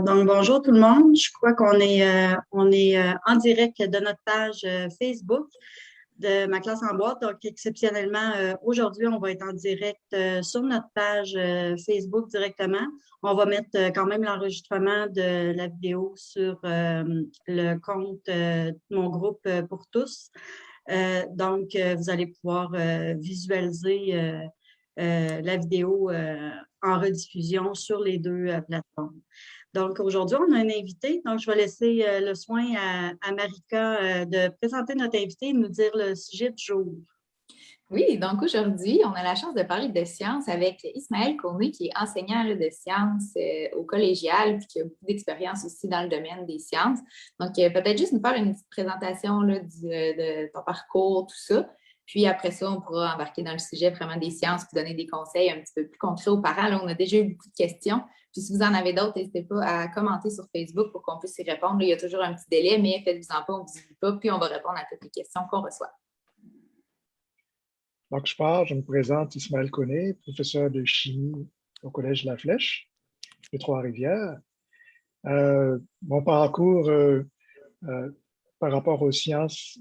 Donc, bonjour tout le monde. Je crois qu'on est en direct de notre page Facebook de ma classe en boîte. Donc, exceptionnellement, aujourd'hui, on va être en direct sur notre page Facebook directement. On va mettre quand même l'enregistrement de la vidéo sur le compte de mon groupe pour tous. Donc, vous allez pouvoir visualiser la vidéo en rediffusion sur les deux plateformes. Donc, aujourd'hui, on a un invité. Donc, je vais laisser le soin à Marika de présenter notre invité et de nous dire le sujet du jour. Oui, donc aujourd'hui, on a la chance de parler de sciences avec Ismaël Koné, qui est enseignant de sciences au collégial, puis qui a beaucoup d'expérience aussi dans le domaine des sciences. Donc, peut-être juste nous faire une petite présentation là, de ton parcours, tout ça. Puis après ça, on pourra embarquer dans le sujet vraiment des sciences, puis donner des conseils un petit peu plus concrets aux parents. Là, on a déjà eu beaucoup de questions. Puis si vous en avez d'autres, n'hésitez pas à commenter sur Facebook pour qu'on puisse y répondre. Là, il y a toujours un petit délai, mais faites-vous-en pas, on ne vous oublie pas, puis on va répondre à toutes les questions qu'on reçoit. Donc, je me présente Ismaël Koné, professeur de chimie au Collège La Flèche de Trois-Rivières. Mon parcours par rapport aux sciences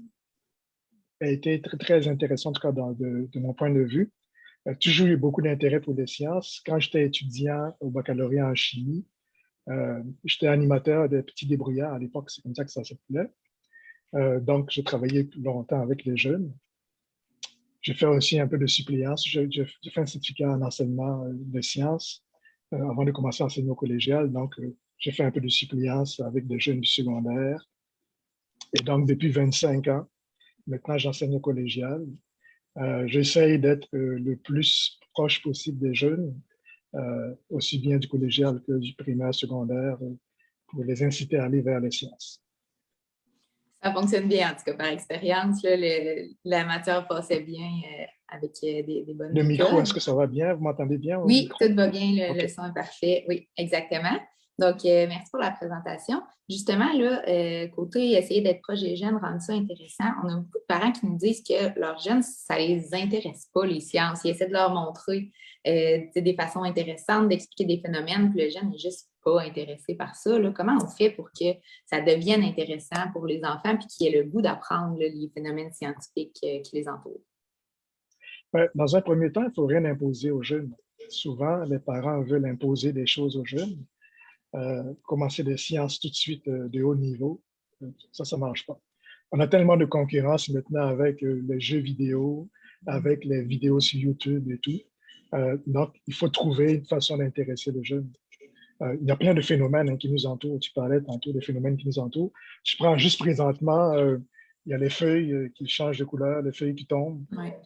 a été très, très intéressant, en tout cas de mon point de vue. Toujours eu beaucoup d'intérêt pour les sciences. Quand j'étais étudiant au baccalauréat en chimie, j'étais animateur de petits débrouillards à l'époque, c'est comme ça que ça s'appelait. Donc, j'ai travaillé longtemps avec les jeunes. J'ai fait aussi un peu de suppléance. J'ai fait un certificat en enseignement de sciences avant de commencer à enseigner au collégial. Donc, j'ai fait un peu de suppléance avec des jeunes du secondaire. Et donc, depuis 25 ans, maintenant, j'enseigne au collégial. J'essaye d'être le plus proche possible des jeunes, aussi bien du collégial que du primaire, secondaire, pour les inciter à aller vers les sciences. Ça fonctionne bien, en tout cas, par expérience. Là, la matière passait bien avec des bonnes Le micro, méthodes. est-ce que ça va bien? Vous m'entendez bien? Oui, tout va bien. Okay. Le son est parfait. Oui, exactement. Donc, merci pour la présentation. Justement, là, côté essayer d'être proche des jeunes, rendre ça intéressant, on a beaucoup de parents qui nous disent que leurs jeunes, ça ne les intéresse pas, les sciences. Ils essaient de leur montrer des façons intéressantes d'expliquer des phénomènes, puis le jeune n'est juste pas intéressé par ça. Là. Comment on fait pour que ça devienne intéressant pour les enfants puis qu'ils aient le goût d'apprendre les phénomènes scientifiques qui les entourent? Dans un premier temps, il ne faut rien imposer aux jeunes. Souvent, les parents veulent imposer des choses aux jeunes. Commencer des sciences tout de suite de haut niveau, ça ne marche pas. On a tellement de concurrence maintenant avec les jeux vidéo, avec les vidéos sur YouTube et tout. Donc, il faut trouver une façon d'intéresser les jeunes. Il y a plein de phénomènes qui nous entourent. Tu parlais tantôt des phénomènes qui nous entourent. Je prends juste présentement, il y a les feuilles qui changent de couleur, les feuilles qui tombent. Ouais.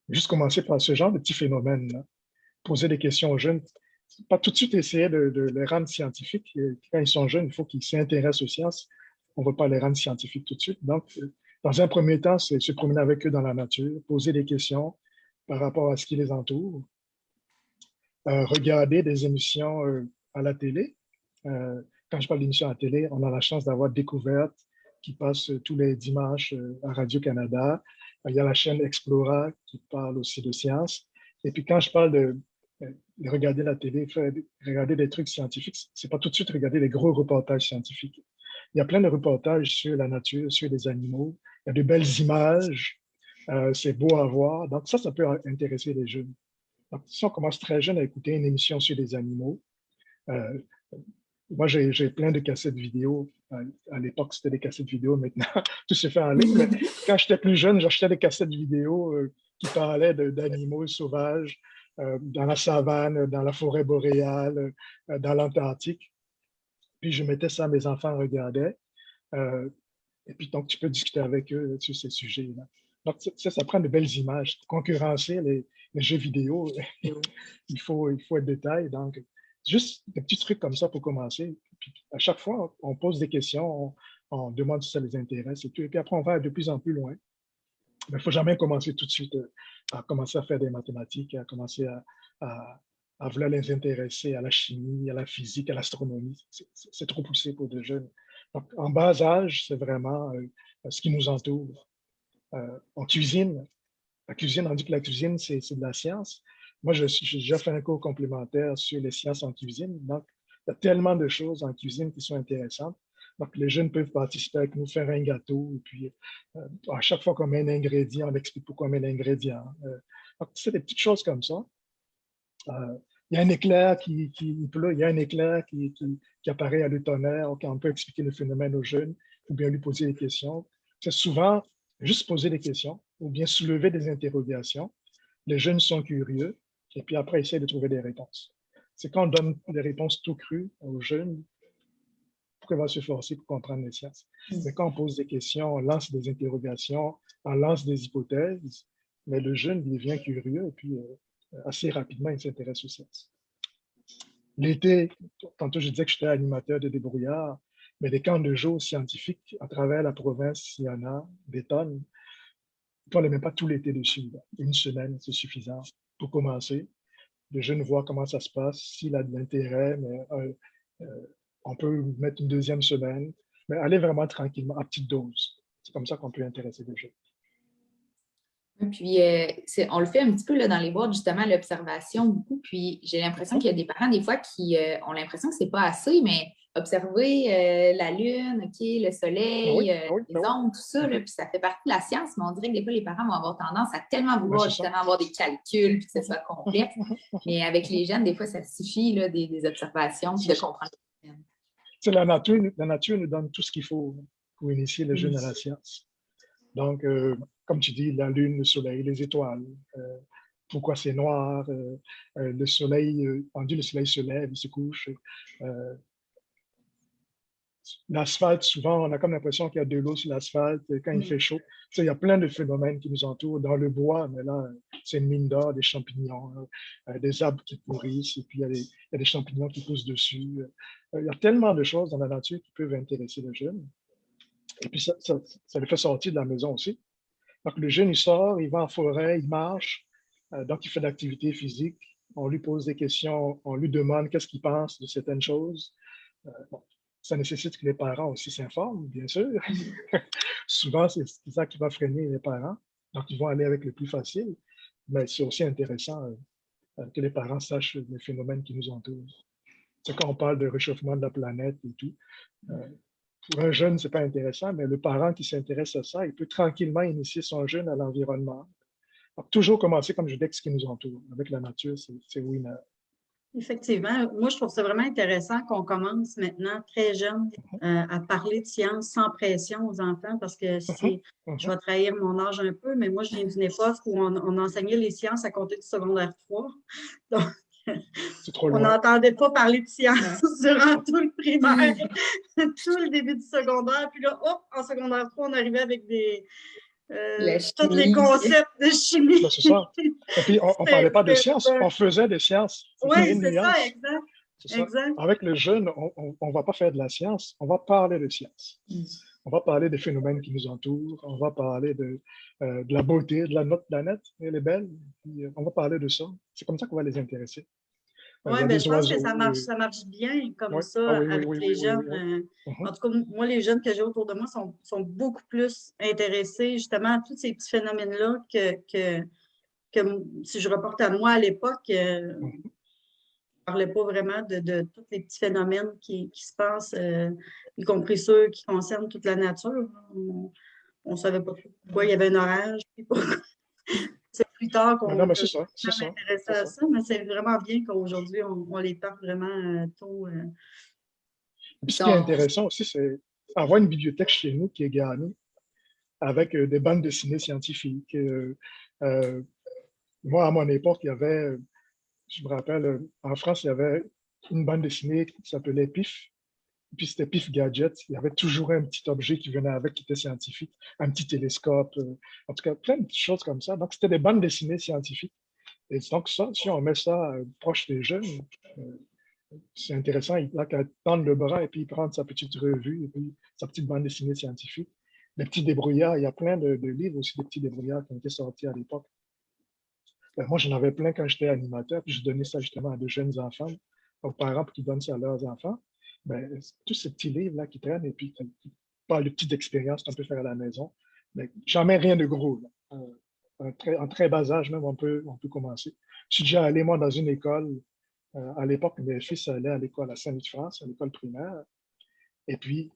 Juste commencer par ce genre de petits phénomènes-là. Poser des questions aux jeunes. Pas tout de suite essayer de les rendre scientifiques. Quand ils sont jeunes, il faut qu'ils s'intéressent aux sciences. On ne va pas les rendre scientifiques tout de suite. Donc, dans un premier temps, c'est se promener avec eux dans la nature, poser des questions par rapport à ce qui les entoure, regarder des émissions à la télé. Quand je parle d'émissions à la télé, on a la chance d'avoir Découverte qui passe tous les dimanches à Radio-Canada. Il y a la chaîne Explora qui parle aussi de sciences. Et puis, quand je parle de regarder la télé, regarder des trucs scientifiques, c'est pas tout de suite regarder les gros reportages scientifiques. Il y a plein de reportages sur la nature, sur les animaux. Il y a de belles images. C'est beau à voir. Donc, ça peut intéresser les jeunes. Donc, si on commence très jeune à écouter une émission sur les animaux, moi, j'ai plein de cassettes vidéo. À l'époque, c'était des cassettes vidéo. Maintenant, tout se fait en ligne. Mais quand j'étais plus jeune, j'achetais des cassettes vidéo qui parlaient d'animaux sauvages dans la savane, dans la forêt boréale, dans l'Antarctique. Puis, je mettais ça, mes enfants regardaient. Et puis, donc, tu peux discuter avec eux sur ces sujets-là. Donc, ça prend de belles images. Pour concurrencer les jeux vidéo, il faut être détail. Donc, juste des petits trucs comme ça pour commencer. Puis, à chaque fois, on pose des questions, on demande si ça les intéresse et tout. Et puis après, on va de plus en plus loin. Mais il ne faut jamais commencer tout de suite à commencer à faire des mathématiques, à commencer à vouloir les intéresser à la chimie, à la physique, à l'astronomie. C'est trop poussé pour de jeunes. Donc, en bas âge, c'est vraiment ce qui nous entoure. On cuisine. La cuisine, on dit que la cuisine, c'est de la science. Moi, j'ai déjà fait un cours complémentaire sur les sciences en cuisine. Donc, Il y a tellement de choses en cuisine qui sont intéressantes. Donc, les jeunes peuvent participer avec nous, faire un gâteau. Et puis, à chaque fois qu'on met un ingrédient, on explique pourquoi on met l'ingrédient. Donc, c'est des petites choses comme ça. Il y a un éclair qui pleut, il y a un éclair qui apparaît à le tonnerre. Okay, on peut expliquer le phénomène aux jeunes ou bien lui poser des questions. C'est souvent juste poser des questions ou bien soulever des interrogations. Les jeunes sont curieux et puis après, essayent de trouver des réponses. C'est quand on donne des réponses tout crues aux jeunes, pourquoi il va se forcer pour comprendre les sciences. Mais quand on pose des questions, on lance des interrogations, on lance des hypothèses, mais le jeune devient curieux et puis assez rapidement, il s'intéresse aux sciences. L'été, tantôt je disais que j'étais animateur de débrouillard, mais des camps de jour scientifiques à travers la province, il y en a des tonnes. On ne les met pas tout l'été dessus. Là. Une semaine, c'est suffisant pour commencer. Les jeunes voient comment ça se passe, s'il a de l'intérêt, mais on peut mettre une deuxième semaine, mais aller vraiment tranquillement, à petite dose. C'est comme ça qu'on peut intéresser les jeunes. Puis, on le fait un petit peu là, dans les boîtes, justement, l'observation beaucoup. Puis, j'ai l'impression qu'il y a des parents, des fois, qui ont l'impression que c'est pas assez, mais observer la Lune, le Soleil, les ondes, tout ça, là, puis ça fait partie de la science, mais on dirait que des fois, les parents vont avoir tendance à tellement vouloir justement avoir des calculs, puis que ce soit complexe. Mais avec les jeunes, des fois, ça suffit là, des observations, puis de comprendre. La nature nous donne tout ce qu'il faut pour initier les jeunes à la science. Donc, comme tu dis, la Lune, le Soleil, les étoiles, pourquoi c'est noir, le Soleil, on dit le Soleil se lève, il se couche. L'asphalte, souvent, on a comme l'impression qu'il y a de l'eau sur l'asphalte quand il fait chaud. Il y a plein de phénomènes qui nous entourent. Dans le bois, mais là, c'est une mine d'or, des champignons, des arbres qui pourrissent, et puis il y a des champignons qui poussent dessus. Il y a tellement de choses dans la nature qui peuvent intéresser les jeunes. Et puis, ça les fait sortir de la maison aussi. Donc, le jeune, il sort, il va en forêt, il marche, donc il fait de l'activité physique. On lui pose des questions, on lui demande qu'est-ce qu'il pense de certaines choses. Bon, ça nécessite que les parents aussi s'informent, bien sûr. Souvent, c'est ça qui va freiner les parents. Donc, ils vont aller avec le plus facile. Mais c'est aussi intéressant que les parents sachent les phénomènes qui nous entourent. C'est quand on parle de réchauffement de la planète et tout. Pour un jeune, ce n'est pas intéressant, mais le parent qui s'intéresse à ça, il peut tranquillement initier son jeune à l'environnement. Donc, toujours commencer, comme je dis, avec ce qui nous entoure. Avec la nature, c'est winner. Effectivement. Moi, je trouve ça vraiment intéressant qu'on commence maintenant, très jeune, à parler de science sans pression aux enfants, parce que je vais trahir mon âge un peu, mais moi, je viens d'une époque où on enseignait les sciences à compter du secondaire 3. Donc, on n'entendait pas parler de science durant tout le primaire, tout le début du secondaire. Puis là, hop, en secondaire 3, on arrivait avec tous les concepts de chimie. C'est ça. Et puis, on ne parlait pas de science, on faisait des sciences. Oui, c'est ça, exact. Avec le jeune, on ne va pas faire de la science, on va parler de science. On va parler des phénomènes qui nous entourent, on va parler de la beauté de notre planète, elle est belle, puis, on va parler de ça. C'est comme ça qu'on va les intéresser. Oui, mais je pense que ça marche bien comme ça avec les jeunes. En tout cas, moi, les jeunes que j'ai autour de moi sont beaucoup plus intéressés justement à tous ces petits phénomènes-là que si je reporte à moi à l'époque, je ne parlais pas vraiment de tous les petits phénomènes qui se passent, y compris ceux qui concernent toute la nature. On ne savait pas pourquoi il y avait un orage. C'est plus tard qu'on s'intéressait à ça, mais c'est vraiment bien qu'aujourd'hui, on les parle vraiment tôt. Puis ce qui est intéressant aussi, c'est avoir une bibliothèque chez nous qui est garnie avec des bandes dessinées scientifiques. Moi, à mon époque, il y avait, je me rappelle, en France, il y avait une bande dessinée qui s'appelait PIF. Puis c'était PIF Gadget. Il y avait toujours un petit objet qui venait avec, qui était scientifique, un petit télescope, en tout cas, plein de choses comme ça. Donc, c'était des bandes dessinées scientifiques. Et donc, ça, si on met ça proche des jeunes, c'est intéressant. Il n'a qu'à tendre le bras et puis prendre sa petite revue et puis sa petite bande dessinée scientifique. Les petits débrouillards, il y a plein de livres aussi, des petits débrouillards qui ont été sortis à l'époque. Moi, j'en avais plein quand j'étais animateur, puis je donnais ça justement à de jeunes enfants, aux parents pour qu'ils donnent ça à leurs enfants. Tous ces petits livres-là qui traînent et puis qui parlent de petites expériences qu'on peut faire à la maison. Mais jamais rien de gros. En très bas âge même, on peut commencer. Je suis déjà allé, moi, dans une école À l'époque, mes fils allaient à l'école à Saint-Louis-de-France, à l'école primaire, et puis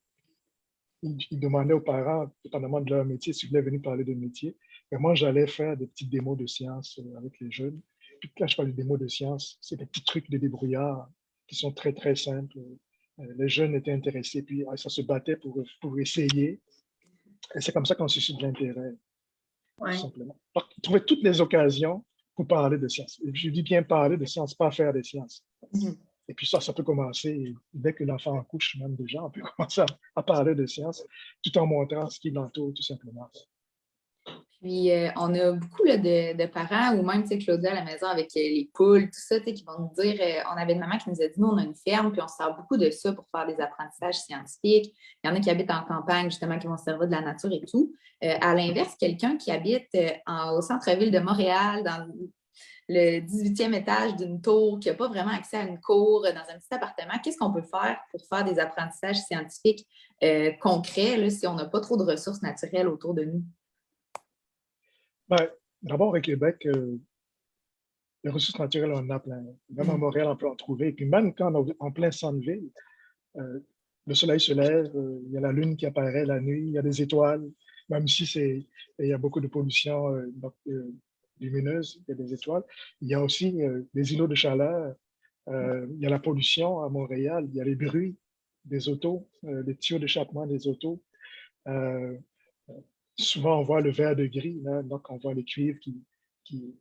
ils demandaient aux parents, dépendamment de leur métier, s'ils voulaient venir parler de métier. Et moi, j'allais faire des petites démos de sciences avec les jeunes. Puis quand je parle de démos de sciences, c'est des petits trucs de débrouillard qui sont très, très simples. Les jeunes étaient intéressés, puis ça se battait pour essayer. Et c'est comme ça qu'on suscite de l'intérêt, tout Ouais. simplement. Donc, trouver toutes les occasions pour parler de sciences. Et je dis bien parler de sciences, pas faire des sciences. Et puis ça peut commencer, dès que l'enfant accouche, même déjà, on peut commencer à parler de sciences, tout en montrant ce qui l'entoure, tout simplement. Puis, on a beaucoup là, de parents, ou même Claudia à la maison avec les poules, tout ça, qui vont nous dire, on avait une maman qui nous a dit, nous, on a une ferme, puis on se sert beaucoup de ça pour faire des apprentissages scientifiques. Il y en a qui habitent en campagne, justement, qui vont se servir de la nature et tout. À l'inverse, quelqu'un qui habite au centre-ville de Montréal, dans le 18e étage d'une tour, qui n'a pas vraiment accès à une cour, dans un petit appartement, qu'est-ce qu'on peut faire pour faire des apprentissages scientifiques concrets là, si on n'a pas trop de ressources naturelles autour de nous? Ben, d'abord, au Québec, les ressources naturelles, on en a plein. Même à Montréal, on peut en trouver. Et puis même quand on est en plein centre-ville, le soleil se lève, il y a la lune qui apparaît la nuit, il y a des étoiles, même si il y a beaucoup de pollution lumineuse, il y a des étoiles. Il y a aussi des îlots de chaleur, il y a la pollution à Montréal, il y a les bruits des autos, les tuyaux d'échappement des autos. Souvent, on voit le vert de gris, là, donc on voit les cuivres,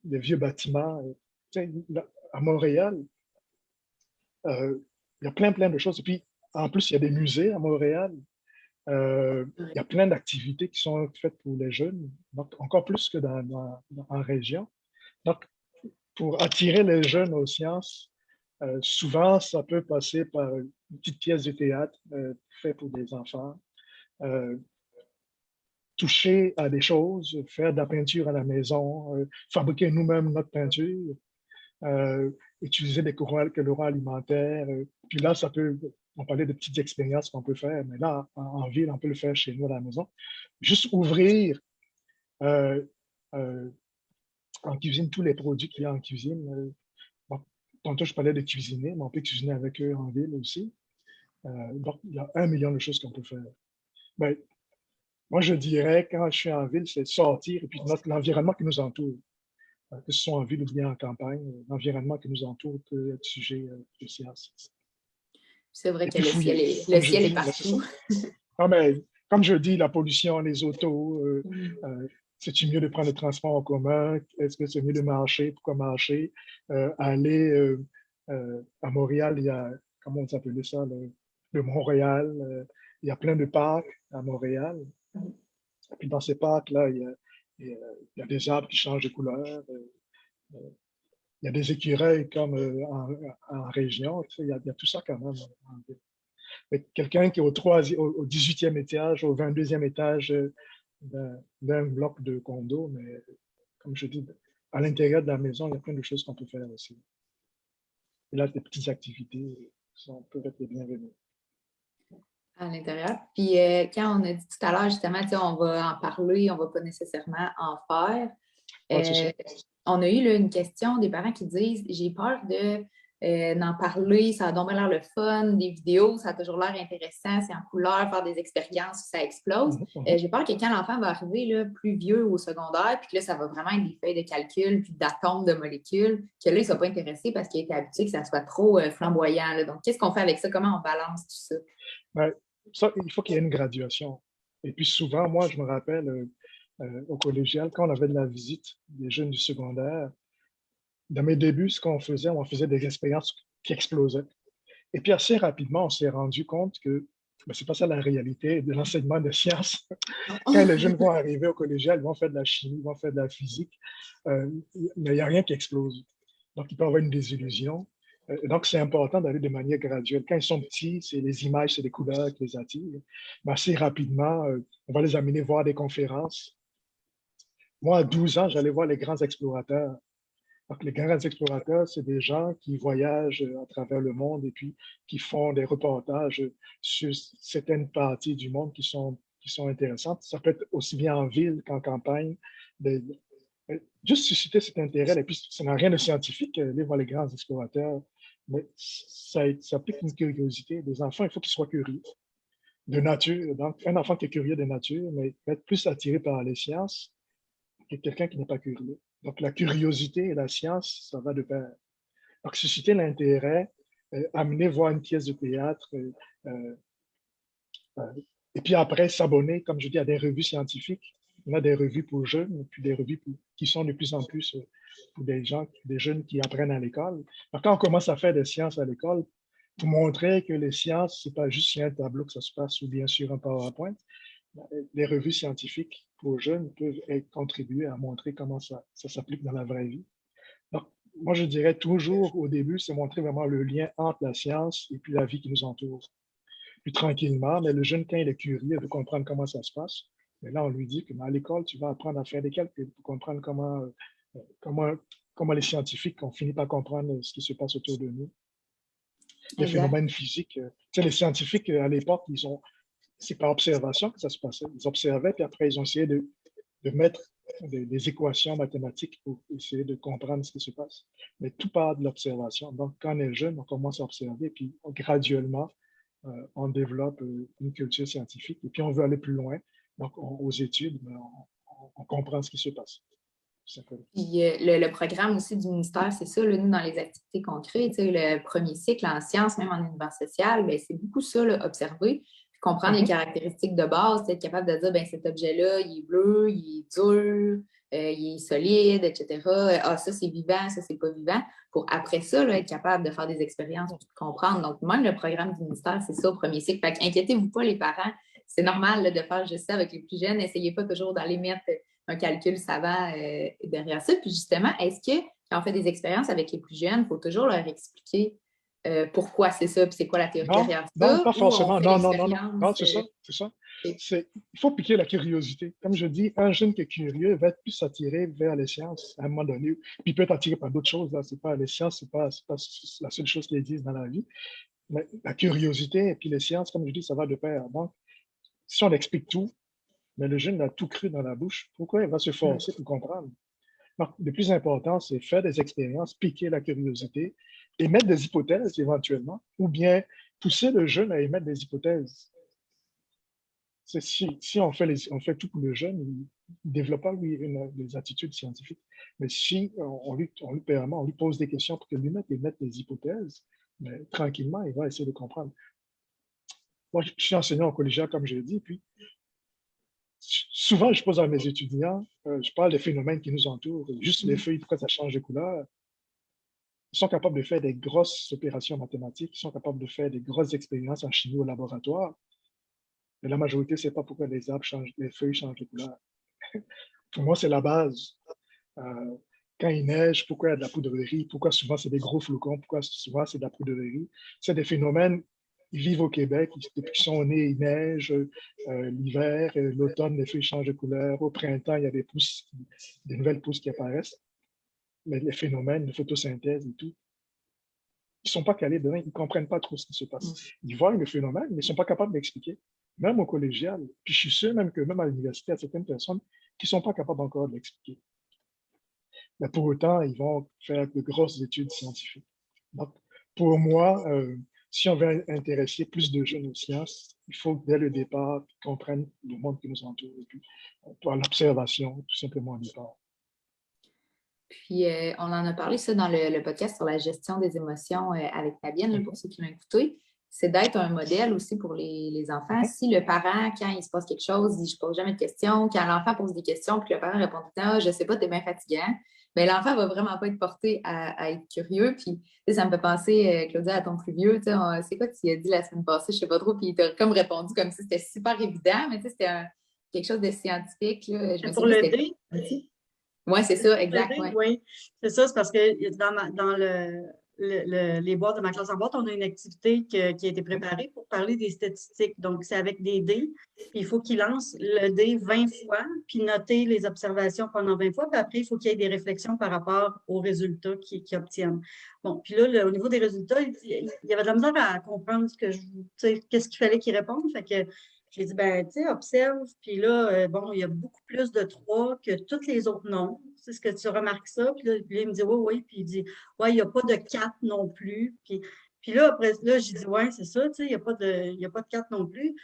les vieux bâtiments. Là, à Montréal, il y a plein de choses. Et puis, en plus, il y a des musées à Montréal. Il y a plein d'activités qui sont faites pour les jeunes, donc encore plus que en région. Donc, pour attirer les jeunes aux sciences, souvent, ça peut passer par une petite pièce de théâtre faite pour des enfants. Toucher à des choses, faire de la peinture à la maison, fabriquer nous-mêmes notre peinture, utiliser des colorants alimentaires. Puis là, on parlait de petites expériences qu'on peut faire, mais là, en ville, on peut le faire chez nous à la maison. Juste ouvrir en cuisine tous les produits qu'il y a en cuisine. Tantôt, je parlais de cuisiner, mais on peut cuisiner avec eux en ville aussi. Donc, il y a 1 million de choses qu'on peut faire. Ben, moi, je dirais, quand je suis en ville, c'est sortir et puis l'environnement qui nous entoure, que ce soit en ville ou bien en campagne, l'environnement qui nous entoure peut être sujet de science. C'est vrai Et que puis fouiller, le ciel est partout. Non, mais comme je dis, la pollution, les autos, c'est-tu mieux de prendre le transport en commun? Est-ce que c'est mieux de marcher? Pourquoi marcher? Aller à Montréal, il y a, comment on s'appelait ça, le Montréal, il y a plein de parcs à Montréal. Et puis dans ces parcs-là, il y a des arbres qui changent de couleur. Il y a des écureuils comme en région. Tu sais, il y a tout ça quand même en ville. Quelqu'un qui est au 18e étage, au 22e étage d'un bloc de condo, mais comme je dis, à l'intérieur de la maison, il y a plein de choses qu'on peut faire aussi. Et là, des petites activités peuvent être les bienvenues. À l'intérieur. Puis quand on a dit tout à l'heure, justement, on va en parler, on ne va pas nécessairement en faire. On a eu là, une question des parents qui disent « J'ai peur d'en parler, ça a donc l'air le fun, des vidéos, ça a toujours l'air intéressant, c'est en couleur, faire des expériences, ça explose. J'ai peur que quand l'enfant va arriver là, plus vieux au secondaire, puis que là, ça va vraiment être des feuilles de calcul, puis d'atomes, de molécules, que là, il ne soit pas intéressé parce qu'il a été habitué que ça soit trop flamboyant. Là. Donc, qu'est-ce qu'on fait avec ça? Comment on balance tout ça? Il faut qu'il y ait une graduation. Et puis souvent, moi, je me rappelle au collégial, quand on avait de la visite des jeunes du secondaire, dans mes débuts, ce qu'on faisait, on faisait des expériences qui explosaient. Et puis assez rapidement, on s'est rendu compte que ce n'est pas ça la réalité de l'enseignement de sciences. Quand les jeunes vont arriver au collégial, ils vont faire de la chimie, ils vont faire de la physique, mais il n'y a rien qui explose. Donc, il peut y avoir une désillusion. Donc, c'est important d'aller de manière graduelle. Quand ils sont petits, c'est les images, c'est les couleurs qui les attirent. Mais assez rapidement, on va les amener voir des conférences. Moi, à 12 ans, j'allais voir les grands explorateurs. Donc, les grands explorateurs, c'est des gens qui voyagent à travers le monde et puis qui font des reportages sur certaines parties du monde qui sont intéressantes. Ça peut être aussi bien en ville qu'en campagne. Juste susciter cet intérêt, et puis ça n'a rien de scientifique, aller voir les grands explorateurs. mais ça implique une curiosité. Les enfants, il faut qu'ils soient curieux de nature. Donc, un enfant qui est curieux de nature, mais va être plus attiré par les sciences que quelqu'un qui n'est pas curieux. Donc, la curiosité et la science, ça va de pair. Donc, susciter l'intérêt, amener voir une pièce de théâtre, euh, euh, et puis après, s'abonner, comme je dis, à des revues scientifiques. On a des revues pour jeunes, et puis des revues qui sont de plus en plus pour des gens, des jeunes qui apprennent à l'école. Alors, quand on commence à faire des sciences à l'école, pour montrer que les sciences, c'est pas juste sur un tableau que ça se passe ou bien sur un PowerPoint, les revues scientifiques pour jeunes peuvent contribuer à montrer comment ça s'applique dans la vraie vie. Donc, moi, je dirais toujours au début, c'est montrer vraiment le lien entre la science et puis la vie qui nous entoure. Puis tranquillement, mais le jeune, quand il est curieux, il veut comprendre comment ça se passe. Mais là, on lui dit que à l'école, tu vas apprendre à faire des calculs pour comprendre comment les scientifiques ont fini par comprendre ce qui se passe autour de nous. Les phénomènes physiques. Tu sais, les scientifiques, à l'époque, c'est par observation que ça se passait. Ils observaient, puis après, ils ont essayé de mettre des équations mathématiques pour essayer de comprendre ce qui se passe. Mais tout part de l'observation. Donc, quand on est jeune, on commence à observer, puis graduellement, on développe une culture scientifique, et puis on veut aller plus loin. Donc, aux études, on comprend ce qui se passe. Puis le programme aussi du ministère, c'est ça, là, nous, dans les activités qu'on crée, le premier cycle en sciences, même en univers social, bien, c'est beaucoup ça, là, observer, puis comprendre les caractéristiques de base, être capable de dire, bien, cet objet-là, il est bleu, il est dur, il est solide, etc. Ah, ça, c'est vivant, ça, c'est pas vivant. Pour après ça, là, être capable de faire des expériences, de comprendre. Donc, même le programme du ministère, c'est ça au premier cycle. Fait qu'inquiétez-vous pas, les parents, c'est normal là, de faire juste ça avec les plus jeunes. Essayez pas toujours d'aller mettre un calcul savant derrière ça. Puis justement, est-ce que quand on fait des expériences avec les plus jeunes, il faut toujours leur expliquer pourquoi c'est ça, puis c'est quoi la théorie derrière ça? Non, pas forcément. Non, c'est ça. Il Il faut piquer la curiosité. Comme je dis, un jeune qui est curieux va être plus attiré vers les sciences à un moment donné. Puis il peut être attiré par d'autres choses. Là. C'est pas, les sciences, c'est pas la seule chose qui existe dans la vie. Mais la curiosité et puis les sciences, comme je dis, ça va de pair. Donc, si on explique tout, mais le jeune a tout cru dans la bouche, pourquoi il va se forcer pour comprendre? Donc, le plus important, c'est faire des expériences, piquer la curiosité, émettre des hypothèses éventuellement, ou bien pousser le jeune à émettre des hypothèses. Si on fait tout pour le jeune, il ne développe pas, lui, des attitudes scientifiques. Mais si on lui permet, on lui pose des questions pour que lui-même émette des hypothèses, mais tranquillement, il va essayer de comprendre. Moi, je suis enseignant au collégial, comme je l'ai dit, puis souvent, je pose à mes étudiants, je parle des phénomènes qui nous entourent, juste les feuilles, pourquoi ça change de couleur. Ils sont capables de faire des grosses opérations mathématiques, ils sont capables de faire des grosses expériences en chimie au laboratoire. Mais la majorité ne sait pas pourquoi les arbres changent, les feuilles changent de couleur. Pour moi, c'est la base. Quand il neige, pourquoi il y a de la poudrerie? Pourquoi souvent c'est des gros flocons? Pourquoi souvent c'est de la poudrerie? C'est des phénomènes. Ils vivent au Québec, depuis qu'ils sont nés, il neige, l'hiver, l'automne, les feuilles changent de couleur. Au printemps, il y a des nouvelles pousses qui apparaissent. Mais les phénomènes de photosynthèse et tout, ils ne sont pas calés dedans, ils ne comprennent pas trop ce qui se passe. Ils voient le phénomène, mais ils ne sont pas capables d'expliquer. Même au collégial, puis je suis sûr même à l'université, il y a certaines personnes qui ne sont pas capables encore de l'expliquer. Mais pour autant, ils vont faire de grosses études scientifiques. Donc, pour moi, si on veut intéresser plus de jeunes aux sciences, il faut dès le départ qu'ils comprennent le monde qui nous entoure et puis par l'observation, tout simplement au départ. Puis, on en a parlé ça dans le podcast sur la gestion des émotions avec Fabienne, pour ceux qui l'ont écouté. C'est d'être un modèle aussi pour les enfants. Si le parent, quand il se passe quelque chose, dit « je ne pose jamais de questions », quand l'enfant pose des questions puis que le parent répond « ah, je ne sais pas, tu es bien fatigant », bien, l'enfant ne va vraiment pas être porté à être curieux. Puis, ça me fait penser, Claudia, à ton plus vieux. C'est quoi que tu as dit la semaine passée? Je ne sais pas trop. Puis, il t'a comme répondu comme si c'était super évident, mais c'était quelque chose de scientifique. Là. Pour le dé. Oui, c'est ça, exact. Oui, c'est ça, c'est parce que dans les boîtes de ma classe en boîte, on a une activité qui a été préparée pour parler des statistiques. Donc, c'est avec des dés. Puis il faut qu'ils lancent le dé 20 fois, puis noter les observations pendant 20 fois. Puis après, il faut qu'il y ait des réflexions par rapport aux résultats qu'ils obtiennent. Bon, puis là, au niveau des résultats, il y avait de la misère à comprendre qu'est-ce qu'il fallait qu'ils répondent. Fait que J'ai dit, ben, tu sais, observe. Puis là, bon, il y a beaucoup plus de 3 que tous les autres nombres. C'est ce que tu remarques ça. Puis là, il me dit, oui, oui. Puis il dit, ouais, il n'y a pas de 4 non plus. Puis là, après, là, j'ai dit, ouais, c'est ça, tu sais, il y a pas de 4 non plus.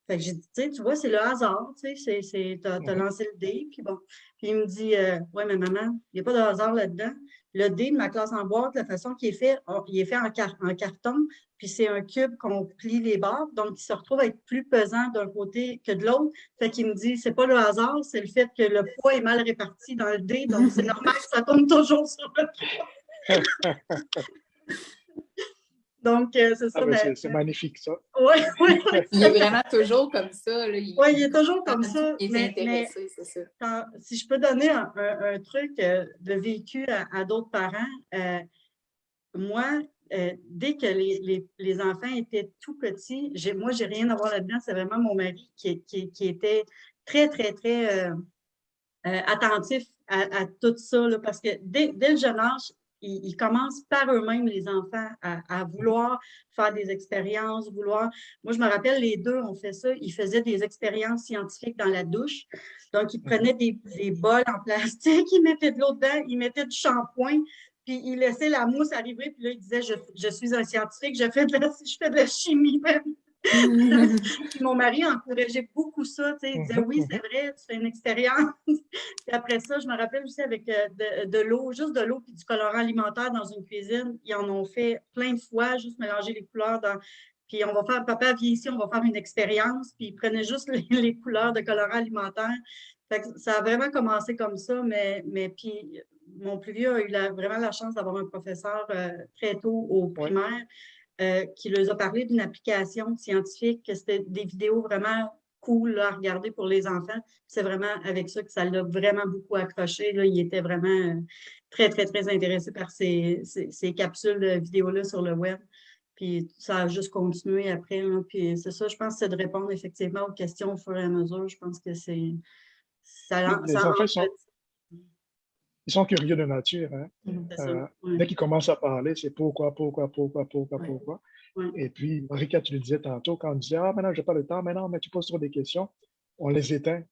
Fait que j'ai dit, tu sais, tu vois, c'est le hasard, tu sais, t'as lancé le dé, puis bon. Puis il me dit, ouais, mais maman, il n'y a pas de hasard là-dedans. Le dé de ma classe en boîte, la façon qu'il est fait, il est fait en carton, puis c'est un cube qu'on plie les bords, donc il se retrouve à être plus pesant d'un côté que de l'autre. Fait qu'il me dit, c'est pas le hasard, c'est le fait que le poids est mal réparti dans le dé, donc c'est normal que ça tombe toujours sur le poids. Donc, c'est ça. C'est magnifique, ça. Oui, oui. Il est vraiment toujours comme ça. Oui, il est toujours comme ça. Il est intéressé, c'est ça. Si je peux donner un truc de vécu à d'autres parents, moi, dès que les enfants étaient tout petits, moi, j'ai rien à voir là-dedans. C'est vraiment mon mari qui était très, très, très attentif à tout ça, là, parce que dès le jeune âge, ils commencent par eux-mêmes, les enfants, à vouloir faire des expériences, vouloir. Moi, je me rappelle, les deux ont fait ça. Ils faisaient des expériences scientifiques dans la douche. Donc, ils prenaient des bols en plastique, ils mettaient de l'eau dedans, ils mettaient du shampoing, puis ils laissaient la mousse arriver, puis là, ils disaient, je suis un scientifique, je fais de la chimie même. Puis mon mari encourageait beaucoup ça. Il disait, oui, c'est vrai, tu fais une expérience. Puis après ça, je me rappelle aussi avec de l'eau, juste de l'eau puis du colorant alimentaire dans une cuisine. Ils en ont fait plein de fois, juste mélanger les couleurs dans. Puis on va faire, papa vient ici, on va faire une expérience. Puis ils prenaient juste les couleurs de colorant alimentaire. Fait que ça a vraiment commencé comme ça, mais puis mon plus vieux a eu vraiment la chance d'avoir un professeur très tôt au primaire. Qui leur a parlé d'une application scientifique, que c'était des vidéos vraiment cool là, à regarder pour les enfants. C'est vraiment avec ça que ça l'a vraiment beaucoup accroché. Là. Il était vraiment très, très, très intéressé par ces capsules de vidéos-là sur le web. Puis ça a juste continué après. Là. Puis c'est ça, je pense, c'est de répondre effectivement aux questions au fur et à mesure. Je pense que c'est... Les enfants ils sont curieux de nature. Hein? Dès qu'ils commencent à parler, c'est pourquoi. Ouais. Et puis, Marika, tu le disais tantôt, quand on disait, ah, maintenant, je n'ai pas le temps, maintenant, mais tu poses trop des questions, on les éteint.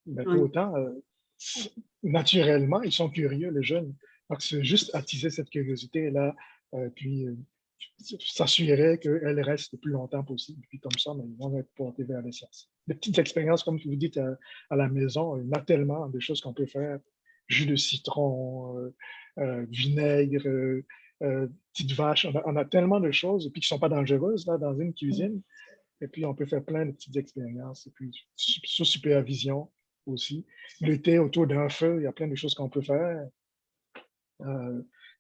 Mais autant, naturellement, ils sont curieux, les jeunes. Donc, c'est juste attiser cette curiosité-là, puis s'assurer qu'elle reste le plus longtemps possible. Puis comme ça, ils vont être portés vers les sciences. Des petites expériences, comme vous dites, à la maison, il y en a tellement de choses qu'on peut faire. Jus de citron, vinaigre, petite vache. On a tellement de choses, et puis qui ne sont pas dangereuses là, dans une cuisine. Et puis, on peut faire plein de petites expériences. Et puis, sous supervision aussi. Le thé autour d'un feu, il y a plein de choses qu'on peut faire.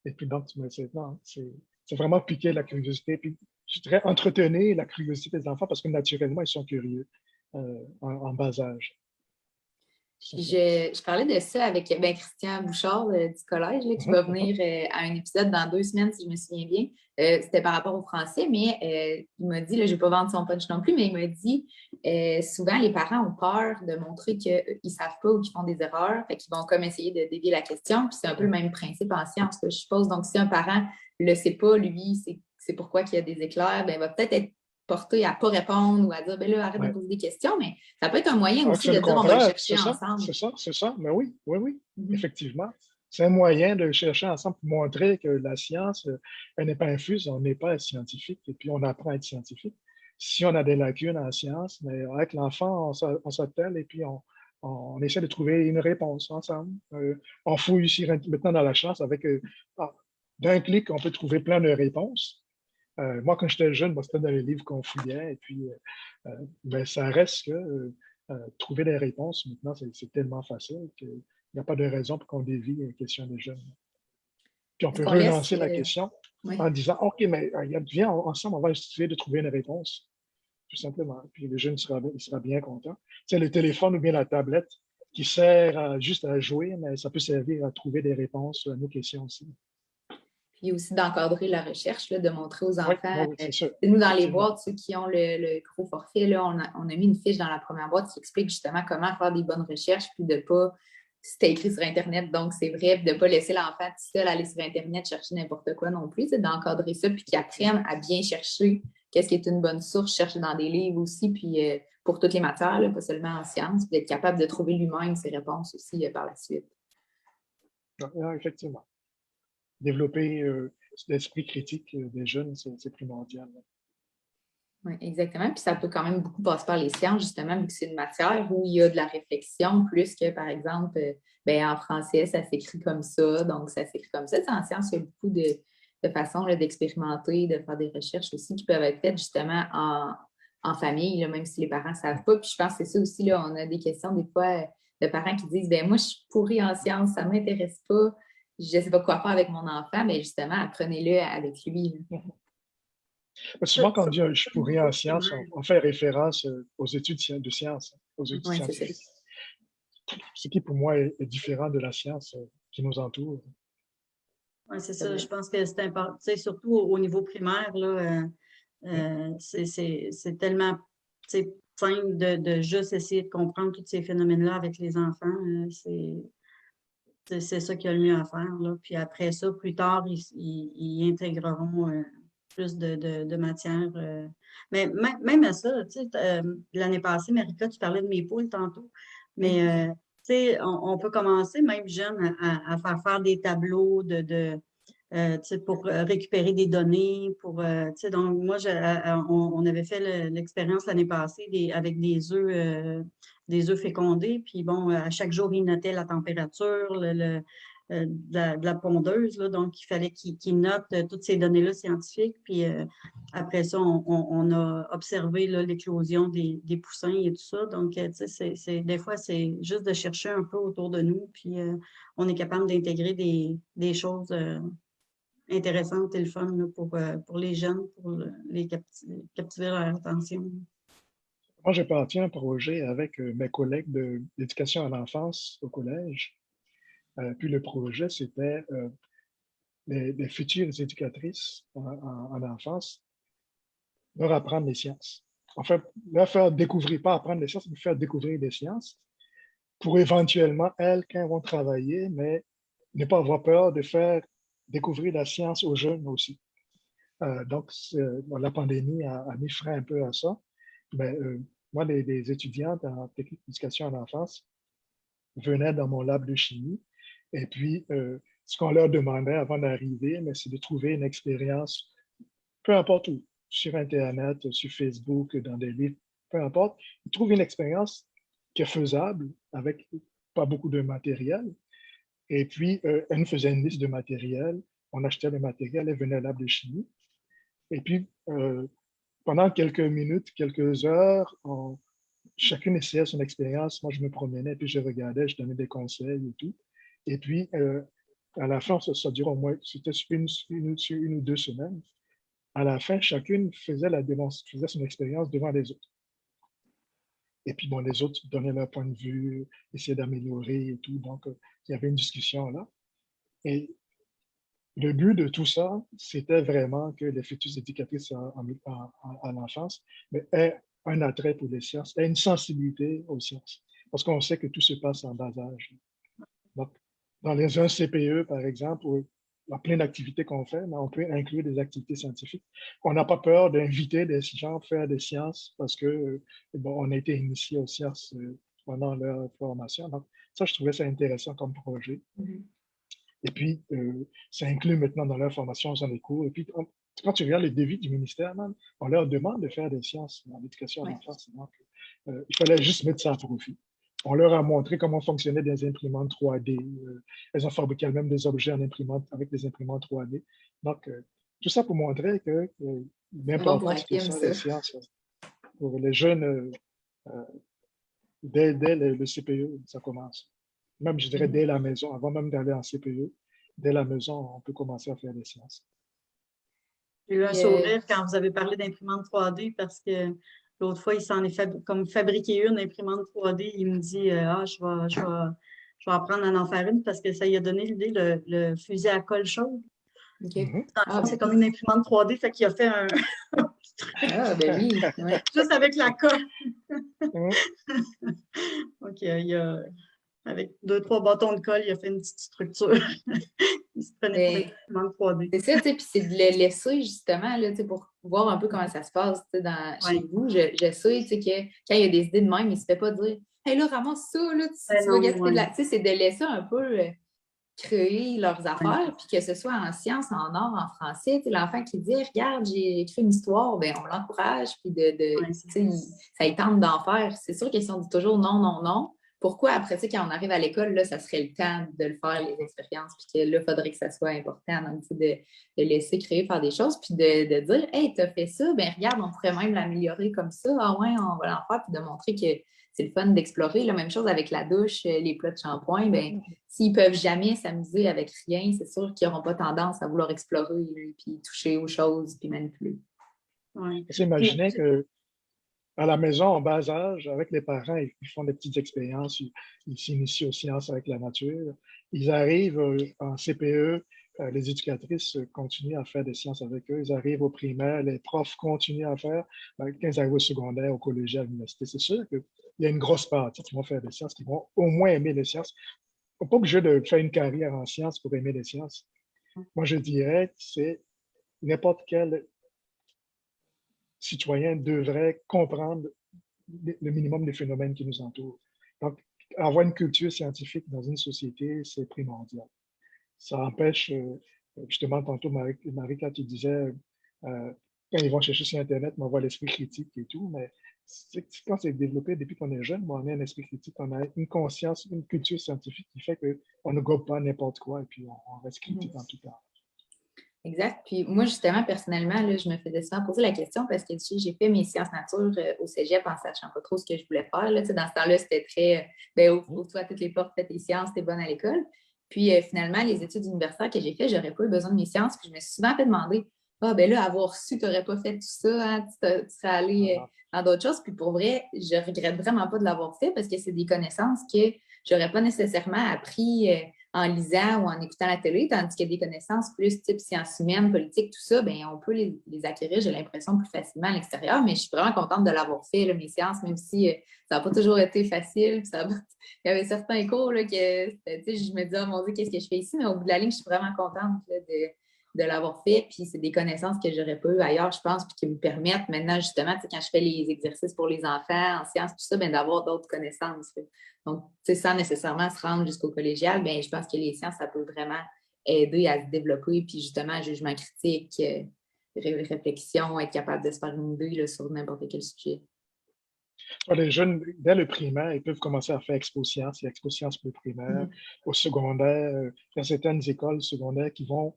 Et puis, donc, c'est vraiment piquer la curiosité. Puis, je dirais entretenir la curiosité des enfants parce que naturellement, ils sont curieux en bas âge. Je parlais de ça avec Christian Bouchard du collège qui va venir à un épisode dans 2 semaines, si je me souviens bien. C'était par rapport au français, mais il m'a dit, là, je ne vais pas vendre son punch non plus, mais il m'a dit souvent les parents ont peur de montrer qu'ils ne savent pas ou qu'ils font des erreurs, fait qu'ils vont comme essayer de dévier la question. Puis c'est un peu le même principe en sciences que je suppose. Donc, si un parent ne le sait pas, lui, c'est pourquoi qu'il y a des éclairs, il va peut-être être porté à ne pas répondre ou à dire, ben là, arrête de poser des questions, mais ça peut être un moyen aussi de dire, on va le chercher ensemble. C'est ça, mais oui, effectivement. C'est un moyen de chercher ensemble pour montrer que la science, elle n'est pas infuse, on n'est pas scientifique, et puis on apprend à être scientifique. Si on a des lacunes en science, mais avec l'enfant, on s'attelle et puis on essaie de trouver une réponse ensemble. On fouille ici maintenant dans la chance avec, d'un clic, on peut trouver plein de réponses. Moi, quand j'étais jeune, c'était dans les livres qu'on fouillait, et puis ça reste que trouver des réponses, maintenant, c'est tellement facile qu'il n'y a pas de raison pour qu'on dévie la question des jeunes. Puis on peut relancer la question en disant, OK, mais viens, ensemble, on va essayer de trouver une réponse, tout simplement. Puis le jeune il sera bien content. C'est le téléphone ou bien la tablette qui sert juste à jouer, mais ça peut servir à trouver des réponses à nos questions aussi. Puis aussi d'encadrer la recherche, là, de montrer aux enfants. Oui, nous, dans les boîtes, ceux qui ont le gros forfait, là, on a mis une fiche dans la première boîte qui explique justement comment faire des bonnes recherches, puis de ne pas, c'était écrit sur Internet, donc c'est vrai, de ne pas laisser l'enfant tout seul aller sur Internet chercher n'importe quoi non plus, c'est d'encadrer ça, puis qu'ils apprennent à bien chercher qu'est-ce qui est une bonne source, chercher dans des livres aussi, puis pour toutes les matières, là, pas seulement en sciences, puis d'être capable de trouver lui-même ses réponses aussi par la suite. Effectivement. Développer l'esprit critique des jeunes, c'est primordial. Oui, exactement. Puis ça peut quand même beaucoup passer par les sciences, justement, vu que c'est une matière où il y a de la réflexion, plus que, par exemple, en français, ça s'écrit comme ça, donc ça s'écrit comme ça. En sciences, il y a beaucoup de façons là, d'expérimenter, de faire des recherches aussi qui peuvent être faites justement en famille, là, même si les parents ne savent pas. Puis je pense que c'est ça aussi, là, on a des questions des fois de parents qui disent, moi, je suis pourrie en sciences, ça ne m'intéresse pas, je ne sais pas quoi faire avec mon enfant, mais justement, apprenez-le avec lui. Souvent, quand on dit je pourrais en sciences, on fait référence aux études de sciences, aux études scientifiques. Ce qui, pour moi, est différent de la science qui nous entoure. Oui, c'est ça. Je pense que c'est important. Surtout au niveau primaire, là, c'est tellement simple de juste essayer de comprendre tous ces phénomènes-là avec les enfants. C'est ça qu'il y a le mieux à faire. Là. Puis après ça, plus tard, ils intégreront plus de matière. Mais même à ça, l'année passée, Marika, tu parlais de mes poules tantôt. Mais on peut commencer, même jeune, à faire des tableaux pour récupérer des données. Donc, moi, on avait fait l'expérience l'année passée avec des œufs fécondés. Puis bon, à chaque jour, ils notaient la température, de la pondeuse. Là, donc, il fallait qu'ils notent toutes ces données-là scientifiques. Puis après ça, on a observé l'éclosion des poussins et tout ça. Donc, des fois, c'est juste de chercher un peu autour de nous. Puis on est capable d'intégrer des choses intéressantes et le fun là, pour les jeunes, pour les captiver leur attention. Moi, j'ai parti un projet avec mes collègues de l'éducation à l'enfance au collège. Puis le projet, c'était les futures éducatrices en enfance leur apprendre les sciences. En fait, leur faire découvrir, pas apprendre les sciences, mais faire découvrir les sciences pour éventuellement, elles, quand elles vont travailler, mais ne pas avoir peur de faire découvrir la science aux jeunes aussi. Donc, la pandémie a mis frein un peu à ça. Mais moi, les étudiantes en technique d'éducation à l'enfance venaient dans mon lab de chimie. Et puis, ce qu'on leur demandait avant d'arriver, c'est de trouver une expérience, peu importe où, sur Internet, sur Facebook, dans des livres, peu importe, ils trouvent une expérience qui est faisable avec pas beaucoup de matériel. Et puis, elle nous faisait une liste de matériel. On achetait le matériel, elle venait à lab de chimie. Et puis, pendant quelques minutes, quelques heures, chacune essayait son expérience. Moi, je me promenais, puis je regardais, je donnais des conseils et tout. Et puis, à la fin, ça durait au moins, c'était sur une ou 2 semaines. À la fin, chacune faisait son expérience devant les autres. Et puis, bon, les autres donnaient leur point de vue, essayaient d'améliorer et tout. Donc, il y avait une discussion là. Et le but de tout ça, c'était vraiment que les futures éducatrices en enfance aient un attrait pour les sciences, aient une sensibilité aux sciences. Parce qu'on sait que tout se passe en bas âge. Donc, dans les 1 CPE, par exemple, il y a plein d'activités qu'on fait, mais on peut inclure des activités scientifiques. On n'a pas peur d'inviter des gens à faire des sciences parce que on a été initiés aux sciences pendant leur formation. Donc, ça, je trouvais ça intéressant comme projet. Et puis, ça inclut maintenant dans leur formation, dans les cours. Et puis, quand tu regardes les devis du ministère, on leur demande de faire des sciences dans l'éducation à l'enfance. Donc, il fallait juste mettre ça à profit. On leur a montré comment fonctionnaient des imprimantes 3D. Elles ont fabriqué elles-mêmes des objets avec des imprimantes 3D. Donc, tout ça pour montrer que l'importance que ça, les sciences, pour les jeunes, dès le CPE, ça commence. Même, je dirais, dès la maison, avant même d'aller en CPE, dès la maison, on peut commencer à faire des sciences. J'ai eu un sourire quand vous avez parlé d'imprimante 3D parce que l'autre fois, il s'en est fabriqué une imprimante 3D. Il me dit je vais apprendre à en faire une parce que ça lui a donné l'idée, le fusil à colle chaude. C'est comme une imprimante 3D, fait qu'il a fait un. Ben oui. Juste avec la colle. Donc, avec 2-3 bâtons de colle, il a fait une petite structure. Ils se prenaient pour des imprimantes 3D. C'est ça, tu sais, puis c'est de le laisser justement, là, tu sais, pour voir un peu comment ça se passe, tu sais, chez vous. Je sais, tu sais, que quand il y a des idées de même, il ne se fait pas dire « Hey, là, ramasse ça, là, tu vas gaspiller de la... » Tu sais, c'est de laisser un peu créer leurs affaires, puis que ce soit en sciences, en art, en français, tu sais, l'enfant qui dit « Regarde, j'ai écrit une histoire », ben on l'encourage, puis tu sais, ça y tente d'en faire. C'est sûr que si on dit toujours « Non, non, non », pourquoi après, tu sais, quand on arrive à l'école, là, ça serait le temps de le faire, les expériences, puis que là, il faudrait que ça soit important, donc, de laisser créer, faire des choses, puis de dire, hey, t'as fait ça, ben regarde, on pourrait même l'améliorer comme ça, ah ouais, on va l'en faire, puis de montrer que c'est le fun d'explorer. La même chose avec la douche, les plats de shampoing, ben s'ils peuvent jamais s'amuser avec rien, c'est sûr qu'ils n'auront pas tendance à vouloir explorer, là, puis toucher aux choses, puis manipuler. Ouais. Imaginez que à la maison, en bas âge, avec les parents, ils font des petites expériences, ils s'initient aux sciences avec la nature. Ils arrivent en CPE, les éducatrices continuent à faire des sciences avec eux. Ils arrivent au primaire, les profs continuent à faire. Quand ils arrivent au secondaire, au collège, à l'université, c'est sûr qu'il y a une grosse partie qui vont faire des sciences, qui vont au moins aimer les sciences. On n'est pas obligé de faire une carrière en sciences pour aimer les sciences. Moi, je dirais que c'est n'importe quel citoyen devrait comprendre le minimum des phénomènes qui nous entourent. Donc, avoir une culture scientifique dans une société, c'est primordial. Ça empêche, justement, tantôt, Marika, tu disais, quand ils vont chercher sur Internet, on voit l'esprit critique et tout, mais quand c'est développé depuis qu'on est jeune, on a un esprit critique, on a une conscience, une culture scientifique qui fait qu'on ne gobe pas n'importe quoi et puis on reste critique en tout cas. Exact. Puis moi, justement, personnellement, là, je me faisais souvent poser la question parce que j'ai fait mes sciences nature au cégep en sachant pas trop ce que je voulais faire. Là. Dans ce temps-là, c'était très, ouvre-toi toutes les portes, fais tes sciences, t'es bonne à l'école. Puis finalement, les études universitaires que j'ai faites, j'aurais pas eu besoin de mes sciences. Puis je me suis souvent fait demander, ah, ben là, avoir su, tu n'aurais pas fait tout ça, hein, tu serais allé dans d'autres choses. Puis pour vrai, je regrette vraiment pas de l'avoir fait parce que c'est des connaissances que j'aurais pas nécessairement appris en lisant ou en écoutant la télé, tandis qu'il y a des connaissances plus type sciences humaines, politique, tout ça, bien, on peut les acquérir, j'ai l'impression, plus facilement à l'extérieur, mais je suis vraiment contente de l'avoir fait, là, mes sciences, même si ça n'a pas toujours été facile. Il y avait certains cours là, que je me disais, oh mon Dieu, qu'est-ce que je fais ici? Mais au bout de la ligne, je suis vraiment contente là, de l'avoir fait. Puis c'est des connaissances que je n'aurais pas eues ailleurs, je pense, puis qui me permettent maintenant, justement, quand je fais les exercices pour les enfants en sciences, tout ça, bien, d'avoir d'autres connaissances. Là. Donc, sans nécessairement se rendre jusqu'au collégial, bien, je pense que les sciences, ça peut vraiment aider à se développer, puis justement, jugement critique, réflexion, être capable de se faire une idée là, sur n'importe quel sujet. Les jeunes, dès le primaire, ils peuvent commencer à faire expo-sciences. Il y a expo-sciences pour le primaire. Au secondaire, il y a certaines écoles secondaires qui vont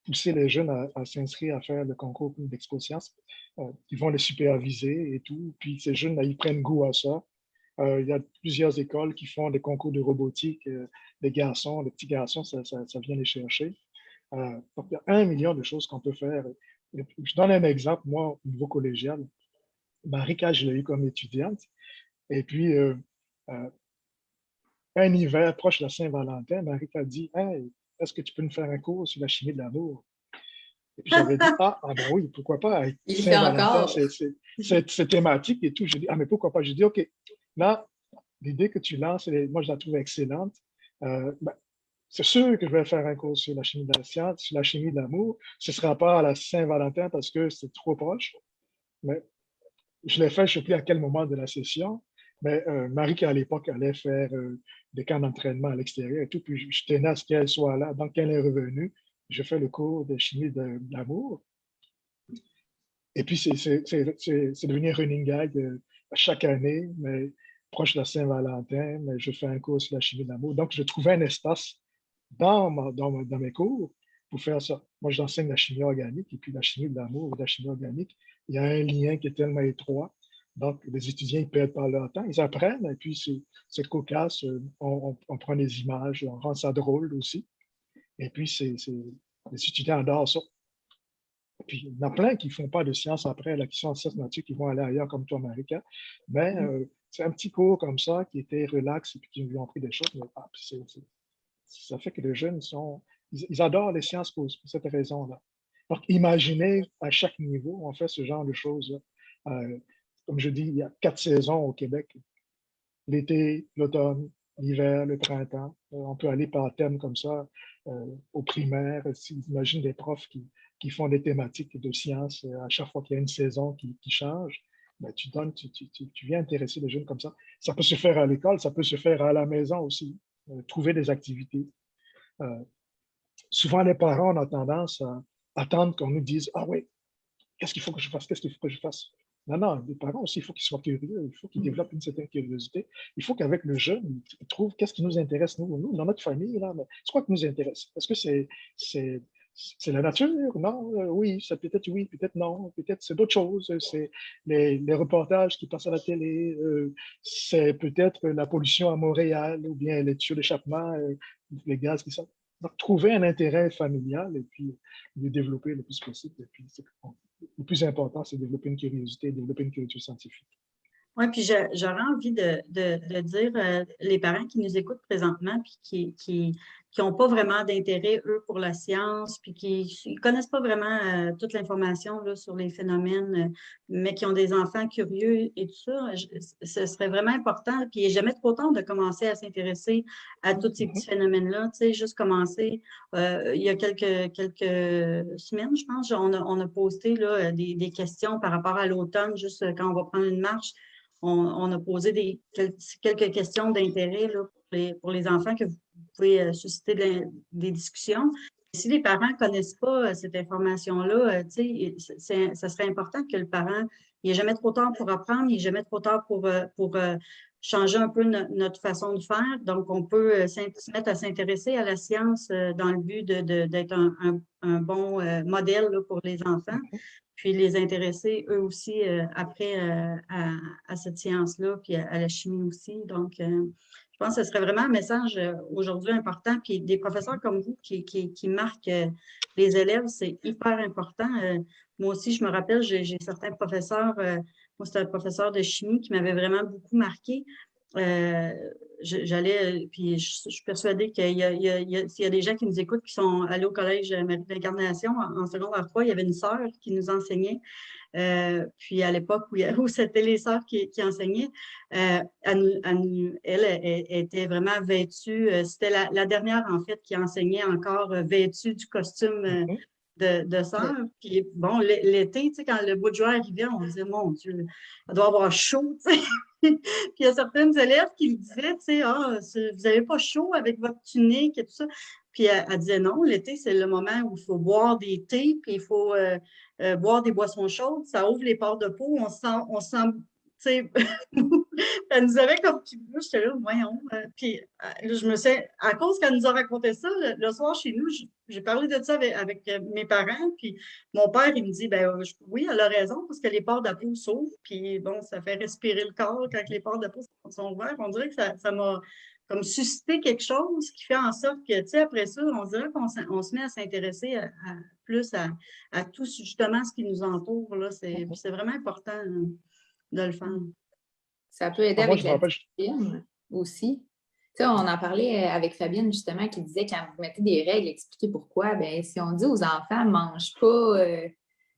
pousser les jeunes à s'inscrire à faire le concours d'expo-sciences. Ils vont les superviser et tout. Puis ces jeunes, ils prennent goût à ça. Il y a plusieurs écoles qui font des concours de robotique. Les garçons, les petits garçons, ça vient les chercher. Donc, il y a 1 million de choses qu'on peut faire. Je donne un exemple, moi, au niveau collégial. Marika, je l'ai eu comme étudiante. Et puis, un hiver proche de la Saint-Valentin, Marika dit hey, est-ce que tu peux nous faire un cours sur la chimie de l'amour? Et puis j'avais dit ah ben oui, pourquoi pas? Saint-Valentin, c'est thématique et tout. J'ai dit ah, mais pourquoi pas? J'ai dit OK, là, l'idée que tu lances, moi, je la trouve excellente. C'est sûr que je vais faire un cours sur la chimie de la science, sur la chimie de l'amour. Ce ne sera pas à la Saint-Valentin parce que c'est trop proche. Mais je l'ai fait, je ne sais plus à quel moment de la session. Mais Marie, qui à l'époque allait faire des camps d'entraînement à l'extérieur et tout, puis je tenais à ce qu'elle soit là. Donc, quand elle est revenue, je fais le cours de chimie de l'amour. Et puis, c'est devenu un running gag chaque année, mais proche de la Saint-Valentin, mais je fais un cours sur la chimie de l'amour. Donc, je trouvais un espace dans mes cours pour faire ça. Moi, j'enseigne la chimie organique et puis la chimie de l'amour ou la chimie organique. Il y a un lien qui est tellement étroit. Donc, les étudiants, ils perdent pas leur temps. Ils apprennent et puis c'est cocasse. On prend des images, on rend ça drôle aussi. Et puis, les étudiants adorent ça. Puis, il y en a plein qui ne font pas de sciences après, là, qui sont en sciences nature, qui vont aller ailleurs comme toi, Marika. Mais c'est un petit cours comme ça qui était relax et puis qui nous ont appris des choses. Mais, ça fait que les jeunes ils adorent les sciences pour cette raison-là. Donc, imaginez à chaque niveau, on fait ce genre de choses. Comme je dis, il y a 4 saisons au Québec. L'été, l'automne, l'hiver, le printemps. On peut aller par thème comme ça. au primaire. Imagine des profs qui font des thématiques de sciences à chaque fois qu'il y a une saison qui change. Ben, tu viens intéresser les jeunes comme ça. Ça peut se faire à l'école, ça peut se faire à la maison aussi. Trouver des activités. Souvent, les parents ont tendance à attendre qu'on nous dise « Ah oui, qu'est-ce qu'il faut que je fasse? Qu'est-ce qu'il faut que je fasse? » Non, non, les parents aussi, il faut qu'ils soient curieux, il faut qu'ils développent une certaine curiosité. Il faut qu'avec le jeune, ils trouvent qu'est-ce qui nous intéresse, nous dans notre famille, là, c'est quoi qui nous intéresse? Est-ce que c'est la nature? Non? Oui, c'est peut-être oui, peut-être non, peut-être c'est d'autres choses. C'est les reportages qui passent à la télé, c'est peut-être la pollution à Montréal ou bien les tuyaux d'échappement, les gaz qui sortent. Donc, trouver un intérêt familial et puis le développer le plus possible. Et puis, le plus important, c'est développer une curiosité, développer une culture scientifique. Oui, puis j'aurais envie de dire, les parents qui nous écoutent présentement, puis qui n'ont pas vraiment d'intérêt, eux, pour la science, puis qui ne connaissent pas vraiment toute l'information là, sur les phénomènes, mais qui ont des enfants curieux et tout ça, ce serait vraiment important. Puis il n'est jamais trop tard de commencer à s'intéresser à tous ces petits phénomènes-là. Tu sais, juste commencer. Il y a quelques semaines, je pense, on a posté là, des questions par rapport à l'automne, juste quand on va prendre une marche. On a posé quelques questions d'intérêt pour les enfants que vous pouvez susciter des discussions. Si les parents ne connaissent pas cette information-là, ça serait important que le parent, il n'est jamais trop tard pour apprendre, il n'est jamais trop tard pour changer un peu notre façon de faire. Donc, on peut se mettre à s'intéresser à la science dans le but d'être un bon modèle là, pour les enfants, puis les intéresser eux aussi après à cette science-là, puis à la chimie aussi. Donc, je pense que ce serait vraiment un message aujourd'hui important. Puis des professeurs comme vous qui marquent les élèves, c'est hyper important. Moi aussi, je me rappelle, j'ai certains professeurs, moi c'était un professeur de chimie qui m'avait vraiment beaucoup marqué. Puis je suis persuadée qu'il y a des gens qui nous écoutent qui sont allés au collège Marie de l'Incarnation en secondaire 3, il y avait une sœur qui nous enseignait. Puis à l'époque où c'était les sœurs qui enseignaient, elle était vraiment vêtue. C'était la dernière, en fait, qui enseignait encore vêtue du costume de sœur. Puis bon, l'été, tu sais, quand le bout de juin arrivait, on disait, mon Dieu, elle doit avoir chaud, tu sais. Puis il y a certaines élèves qui me disaient, tu sais, vous n'avez pas chaud avec votre tunique et tout ça. Puis elle disait non, l'été, c'est le moment où il faut boire des thés, puis il faut boire des boissons chaudes, ça ouvre les pores de peau, on se sent, tu sais, elle nous avait comme petit peu, j'étais là, voyons. Puis je me sais, à cause qu'elle nous a raconté ça, le soir chez nous, j'ai parlé de ça avec mes parents, puis mon père, il me dit, ben oui, elle a raison, parce que les pores de la peau s'ouvrent, puis bon, ça fait respirer le corps quand les pores de la peau sont ouverts. On dirait que ça m'a comme susciter quelque chose qui fait en sorte que, tu sais, après ça, on dirait qu'on se met à s'intéresser plus à tout justement ce qui nous entoure. Là. C'est vraiment important de le faire. Ça peut aider Moi, avec la discipline aussi. Tu sais, on en parlait avec Fabienne justement qui disait quand vous mettez des règles, expliquez pourquoi. Bien, si on dit aux enfants, mange pas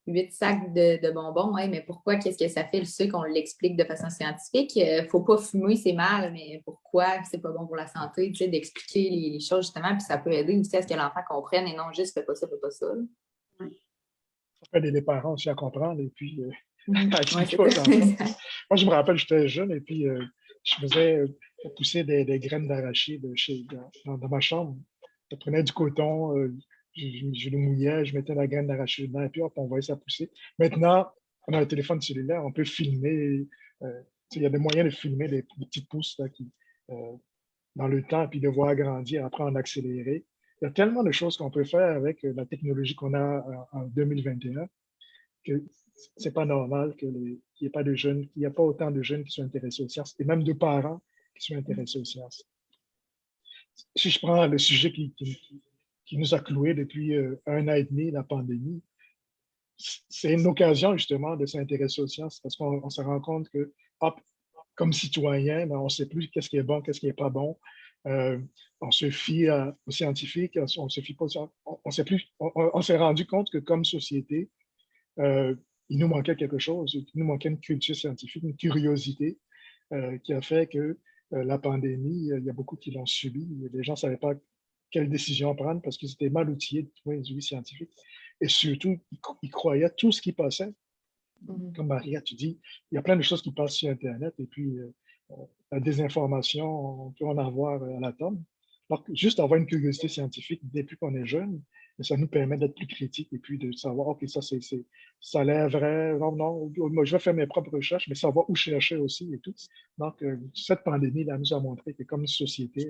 8 sacs de bonbons, mais pourquoi, qu'est-ce que ça fait? Je sais qu'on l'explique de façon scientifique. Faut pas fumer, c'est mal, mais pourquoi c'est pas bon pour la santé? Tu sais, d'expliquer les choses justement, puis ça peut aider aussi à ce que l'enfant comprenne et non juste fais pas ça, fais pas ça. Oui. Ça peut aider les parents aussi à comprendre et puis à expliquer aux enfants. Moi, je me rappelle, j'étais jeune et puis je faisais pousser des graines d'arachide dans ma chambre. Je prenais du coton, je le mouillais, je mettais la graine d'arachide dedans et puis hop, on voyait ça pousser. Maintenant, on a un téléphone cellulaire, on peut filmer. Il y a des moyens de filmer des petites pousses là, dans le temps et puis de voir grandir, après en accélérer. Il y a tellement de choses qu'on peut faire avec la technologie qu'on a en 2021 que c'est pas normal qu'il n'y ait pas de jeunes, qu'il n'y a pas autant de jeunes qui sont intéressés aux sciences et même de parents qui sont intéressés aux sciences. Si je prends le sujet qui nous a cloués depuis 1 an et demi, la pandémie, c'est une occasion justement de s'intéresser aux sciences parce qu'on se rend compte que, hop, comme citoyen, on ne sait plus qu'est-ce qui est bon, qu'est-ce qui n'est pas bon. On se fie aux scientifiques, on se fie pas, on s'est rendu compte que comme société, il nous manquait quelque chose, il nous manquait une culture scientifique, une curiosité qui a fait que la pandémie, il y a beaucoup qui l'ont subi. Les gens ne savaient pas quelle décision prendre parce qu'ils étaient mal outillés du point de vue scientifique. Et surtout, ils croyaient tout ce qui passait. Comme Maria, tu dis, il y a plein de choses qui passent sur Internet et puis la désinformation, on peut en avoir à la tonne. Donc, juste avoir une curiosité scientifique depuis qu'on est jeune, ça nous permet d'être plus critiques et puis de savoir, OK, ça a l'air vrai, non, non, moi, je vais faire mes propres recherches, mais savoir où chercher aussi et tout. Donc, cette pandémie là, nous a montré que comme société,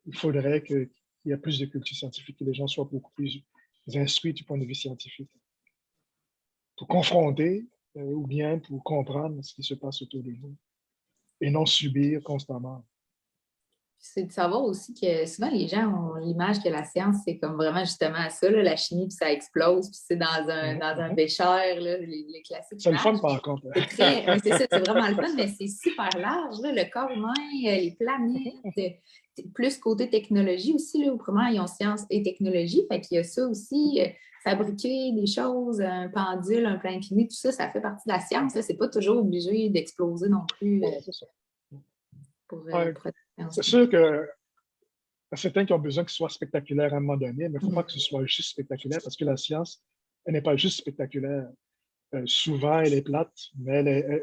il faudrait qu'il y ait plus de culture scientifique, que les gens soient beaucoup plus instruits du point de vue scientifique pour confronter ou bien pour comprendre ce qui se passe autour de nous et non subir constamment. C'est de savoir aussi que souvent les gens ont l'image que la science, c'est comme vraiment justement ça, là, la chimie, puis ça explose, puis c'est dans un bécher, là, les classiques. C'est le fun par contre. C'est ça, c'est vraiment le fun, mais c'est super large, là, le corps humain, les planètes, plus côté technologie aussi, là, autrement, ils ont science et technologie, fait qu'il y a ça aussi, fabriquer des choses, un pendule, un plan infini, tout ça, ça fait partie de la science, c'est pas toujours obligé d'exploser non plus. C'est ça. Pour c'est sûr que certains qui ont besoin que ce soit spectaculaire à un moment donné, mais il ne faut pas que ce soit juste spectaculaire parce que la science, elle n'est pas juste spectaculaire. Souvent, elle est plate, mais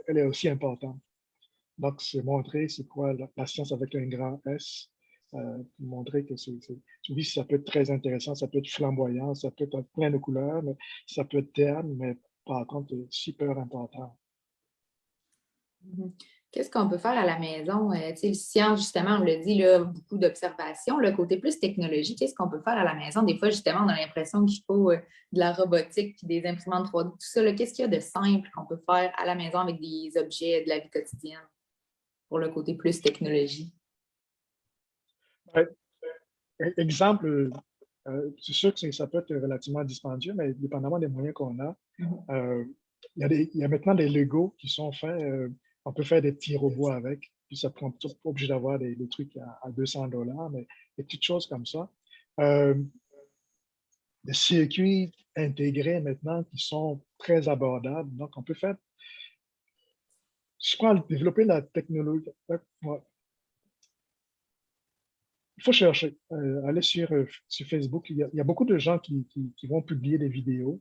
elle est aussi importante. Donc, c'est montrer c'est quoi la science avec un grand S, montrer que oui, ça peut être très intéressant, ça peut être flamboyant, ça peut être plein de couleurs, mais ça peut être terne, mais par contre, super important. Qu'est-ce qu'on peut faire à la maison? Science, justement, on l'a dit, là, beaucoup d'observations. Le côté plus technologie, qu'est-ce qu'on peut faire à la maison? Des fois, justement, on a l'impression qu'il faut de la robotique puis des imprimantes 3D, tout ça. Qu'est-ce qu'il y a de simple qu'on peut faire à la maison avec des objets de la vie quotidienne pour le côté plus technologie? Exemple, c'est sûr que ça peut être relativement dispendieux, mais dépendamment des moyens qu'on a, il y a maintenant des Legos qui sont faits. On peut faire des petits robots avec, puis ça prend pas obligé d'avoir des trucs à $200, mais des petites choses comme ça. Des circuits intégrés maintenant qui sont très abordables. Donc, on peut faire, je crois, développer la technologie. Il faut chercher, aller sur Facebook. Il y a beaucoup de gens qui vont publier des vidéos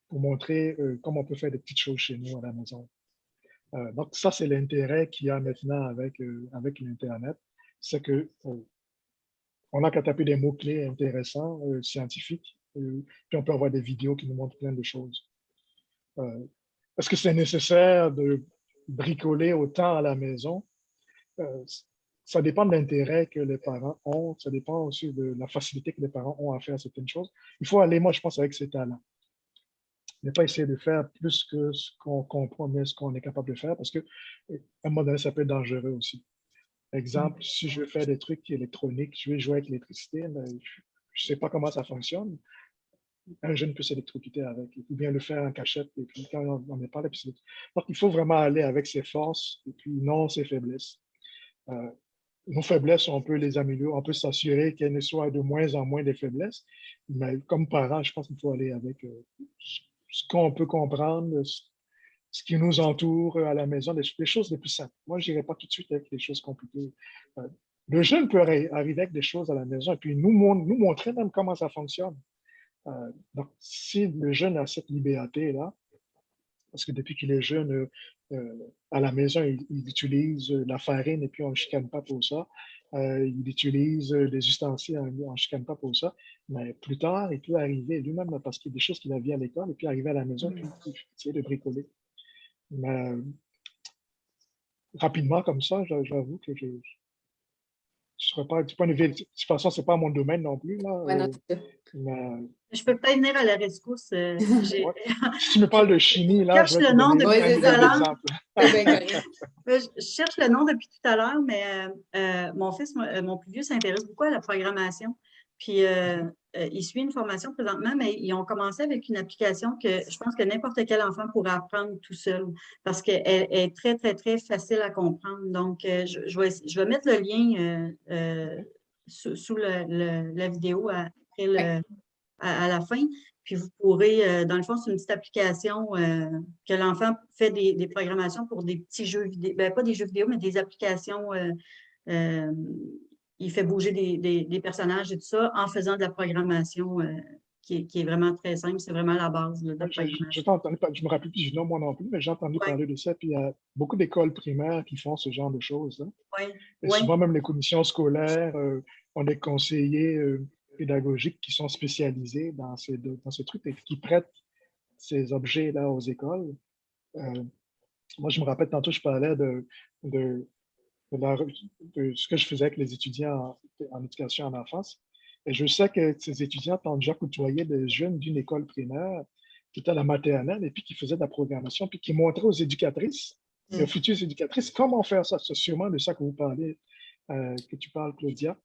pour montrer comment on peut faire des petites choses chez nous à la maison. Donc, ça, c'est l'intérêt qu'il y a maintenant avec l'Internet. C'est que on n'a qu'à taper des mots-clés intéressants, scientifiques, puis on peut avoir des vidéos qui nous montrent plein de choses. Est-ce que c'est nécessaire de bricoler autant à la maison? Ça dépend de l'intérêt que les parents ont, ça dépend aussi de la facilité que les parents ont à faire certaines choses. Il faut aller, moi, je pense, avec ses talents. Ne pas essayer de faire plus que ce qu'on comprend, mais ce qu'on est capable de faire, parce qu'à un moment donné, ça peut être dangereux aussi. Exemple, si je veux faire des trucs électroniques, je vais jouer avec l'électricité, mais je ne sais pas comment ça fonctionne. Un jeune peut s'électrocuter avec, ou bien le faire en cachette, et puis quand on n'est pas là, puis donc il faut vraiment aller avec ses forces, et puis non ses faiblesses. Nos faiblesses, on peut les améliorer, on peut s'assurer qu'elles ne soient de moins en moins des faiblesses, mais comme parent, je pense qu'il faut aller avec ce qu'on peut comprendre, ce qui nous entoure à la maison, les choses les plus simples. Moi, je n'irai pas tout de suite avec les choses compliquées. Le jeune peut arriver avec des choses à la maison et puis nous montrer même comment ça fonctionne. Donc, si le jeune a cette liberté-là, parce que depuis qu'il est jeune, à la maison, il utilise la farine et puis on ne chicane pas pour ça. Il utilise des ustensiles, on ne chicane pas pour ça. Mais plus tard, il peut arriver lui-même, parce qu'il y a des choses qu'il a vues à l'école, et puis arriver à la maison, puis essayer de bricoler. Mais rapidement, comme ça, j'avoue que je ne serais pas, du point de vue, de toute façon, ce n'est pas mon domaine non plus. Là, je peux peut-être venir à la rescousse. Si tu me parles de chimie, là, je cherche le nom depuis tout à l'heure. Je cherche le nom depuis tout à l'heure, mais mon fils, mon plus vieux, s'intéresse beaucoup à la programmation. Puis, il suit une formation présentement, mais ils ont commencé avec une application que je pense que n'importe quel enfant pourrait apprendre tout seul parce qu'elle est très, très, très facile à comprendre. Donc, je vais mettre le lien sous la vidéo après à la fin. Puis, vous pourrez, dans le fond, c'est une petite application que l'enfant fait des programmations pour des petits jeux vidéo. Bien, pas des jeux vidéo, mais des applications il fait bouger des personnages et tout ça en faisant de la programmation qui est vraiment très simple. C'est vraiment la base là, de la programmation. Je me rappelle plus du nom moi non plus, mais j'ai entendu parler de ça. Puis il y a beaucoup d'écoles primaires qui font ce genre de choses. Hein. Et Oui. souvent, même les commissions scolaires ont des conseillers pédagogiques qui sont spécialisés dans ce truc et qui prêtent ces objets-là aux écoles. Moi, je me rappelle, tantôt, je parlais de ce que je faisais avec les étudiants en éducation en enfance. Et je sais que ces étudiants ont déjà côtoyé des jeunes d'une école primaire qui étaient à la maternelle et puis qui faisaient de la programmation, puis qui montraient aux éducatrices et aux futures éducatrices comment faire ça. C'est sûrement de ça que vous parlez, que tu parles, Claudia.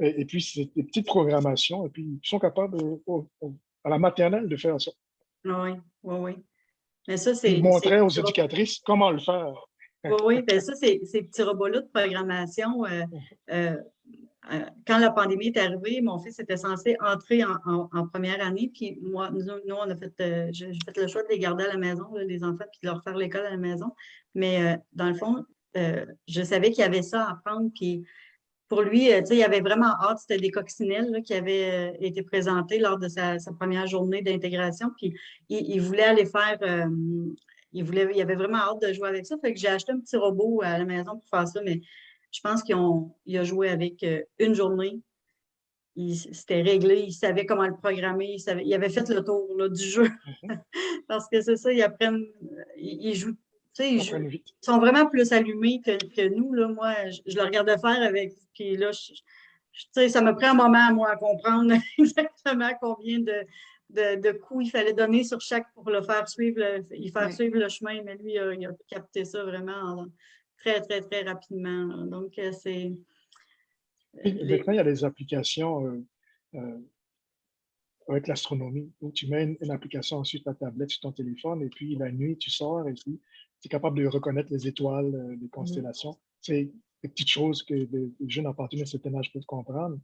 Et puis, c'est des petites programmations, et puis ils sont capables à la maternelle de faire ça. Oui. Mais ça, c'est. Ils montraient aux éducatrices comment le faire. Oui, bien ça, ces petits robots-là de programmation, quand la pandémie est arrivée, mon fils était censé entrer en première année, puis moi, nous on a fait, j'ai fait le choix de les garder à la maison, là, les enfants, puis de leur faire l'école à la maison. Mais dans le fond, je savais qu'il y avait ça à apprendre, puis pour lui, tu sais, il avait vraiment hâte, c'était des coccinelles là, qui avaient été présentées lors de sa première journée d'intégration, puis il voulait aller faire, il avait vraiment hâte de jouer avec ça, fait que j'ai acheté un petit robot à la maison pour faire ça, mais je pense qu'il a joué avec une journée, c'était réglé, il savait comment le programmer, il avait fait le tour là, du jeu, parce que c'est ça, ils apprennent, ils jouent. Ils sont vraiment plus allumés que nous. Là. Moi, je le regardais faire avec. Puis là, ça m'a pris un moment à moi à comprendre exactement combien de coups il fallait donner sur chaque pour le faire suivre, suivre le chemin. Mais lui, il a capté ça vraiment très, très, très rapidement. Là. Donc, c'est. Maintenant, il y a des applications avec l'astronomie où tu mets une application sur ta tablette, sur ton téléphone, et puis la nuit, tu sors et puis tu es capable de reconnaître les étoiles, les constellations. C'est des petites choses que des jeunes à partir d'un certain âge peuvent comprendre.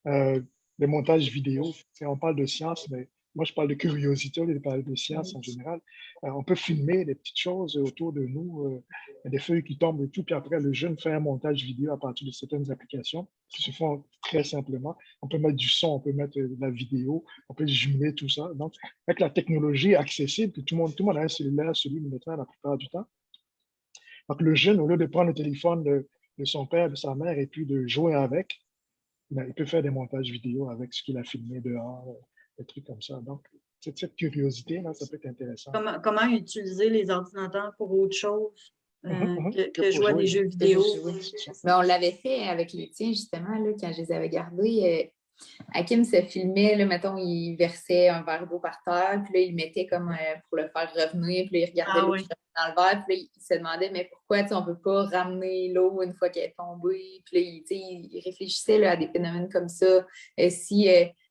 Les montages vidéo, on parle de science, mais moi je parle de curiosité au lieu de parler de science en général. On peut filmer des petites choses autour de nous, des feuilles qui tombent et tout, puis après le jeune fait un montage vidéo à partir de certaines applications qui se font très simplement. On peut mettre du son, on peut mettre de la vidéo, on peut jumeler tout ça. Donc, avec la technologie accessible, que tout le monde a un cellulaire, celui de maintenant la plupart du temps. Donc, le jeune, au lieu de prendre le téléphone de son père, de sa mère, et puis de jouer avec, il peut faire des montages vidéo avec ce qu'il a filmé dehors, des trucs comme ça. Donc, cette curiosité-là, ça peut être intéressant. Comment utiliser les ordinateurs pour autre chose que jouer à des jeux vidéo? Mais on l'avait fait avec les tiens, justement, là, quand je les avais gardés. Hakim se filmait, là, mettons, il versait un verre d'eau par terre, puis là, il mettait comme pour le faire revenir, puis là, il regardait l'eau qui revenait dans le verre, puis là, il se demandait, mais pourquoi on ne peut pas ramener l'eau une fois qu'elle est tombée? Puis là, il réfléchissait là, à des phénomènes comme ça. Si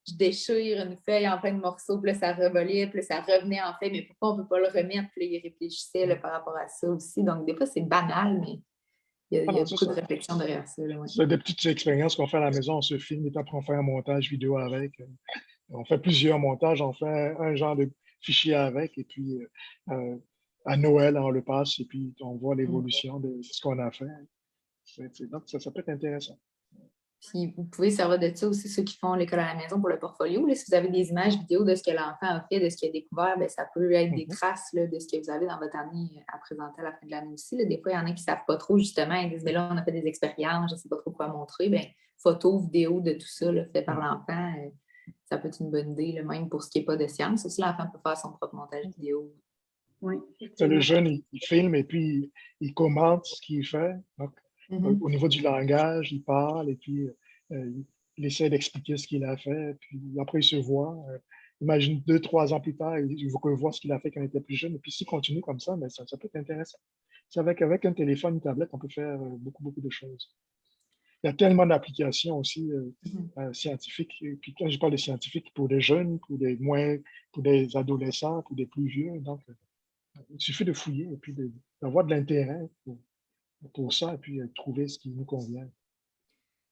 je déchire une feuille en plein de morceaux, puis là, ça revolait, puis là, ça revenait en fait, mais pourquoi on ne peut pas le remettre? Puis là, il réfléchissait là, par rapport à ça aussi. Donc, des fois, c'est banal, mais il y a beaucoup de réflexion derrière ça. Là, ouais. C'est des petites expériences qu'on fait à la maison, on se filme, et après on fait un montage vidéo avec. On fait plusieurs montages, on fait un genre de fichier avec, et puis à Noël, on le passe, et puis on voit l'évolution de ce qu'on a fait. Donc, ça peut être intéressant. Puis vous pouvez servir de ça aussi, ceux qui font l'école à la maison pour le portfolio. Là, si vous avez des images vidéo de ce que l'enfant a fait, de ce qu'il a découvert, bien, ça peut être des traces là, de ce que vous avez dans votre année à présenter à la fin de l'année aussi. Là. Des fois, il y en a qui ne savent pas trop, justement. Ils disent, mais là, on a fait des expériences, je ne sais pas trop quoi montrer. Bien, photos, vidéos de tout ça là, fait par l'enfant, ça peut être une bonne idée, là, même pour ce qui n'est pas de science. Aussi, l'enfant peut faire son propre montage vidéo. Oui. Le jeune, il filme et puis il commente ce qu'il fait. Donc, au niveau du langage, il parle et puis il essaie d'expliquer ce qu'il a fait. Puis après, il se voit. Imagine 2-3 ans plus tard, il revoit ce qu'il a fait quand il était plus jeune. Et puis s'il continue comme ça, mais ça peut être intéressant. C'est avec un téléphone, une tablette, on peut faire beaucoup, beaucoup de choses. Il y a tellement d'applications aussi scientifiques. Et puis quand je parle de scientifiques, pour des jeunes, pour des adolescents, pour des plus vieux. Donc, il suffit de fouiller et puis d'avoir de l'intérêt pour ça et puis trouver ce qui nous convient.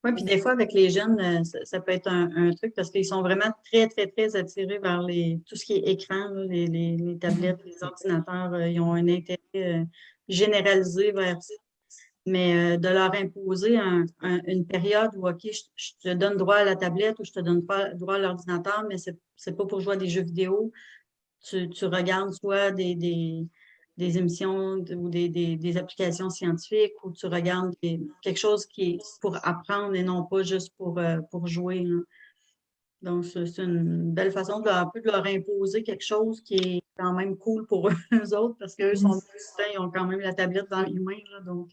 Oui, puis des fois, avec les jeunes, ça peut être un truc parce qu'ils sont vraiment très, très, très attirés vers tout ce qui est écran, là, les tablettes, les ordinateurs. Ils ont un intérêt généralisé vers ça. Mais de leur imposer une période où, OK, je te donne droit à la tablette ou je te donne droit à l'ordinateur, mais c'est pas pour jouer à des jeux vidéo. Tu regardes soit des émissions ou des applications scientifiques ou tu regardes quelque chose qui est pour apprendre et non pas juste pour jouer, là. Donc, c'est une belle façon un peu de leur imposer quelque chose qui est quand même cool pour eux autres parce qu'eux sont ils ont quand même la tablette dans les mains, là, donc,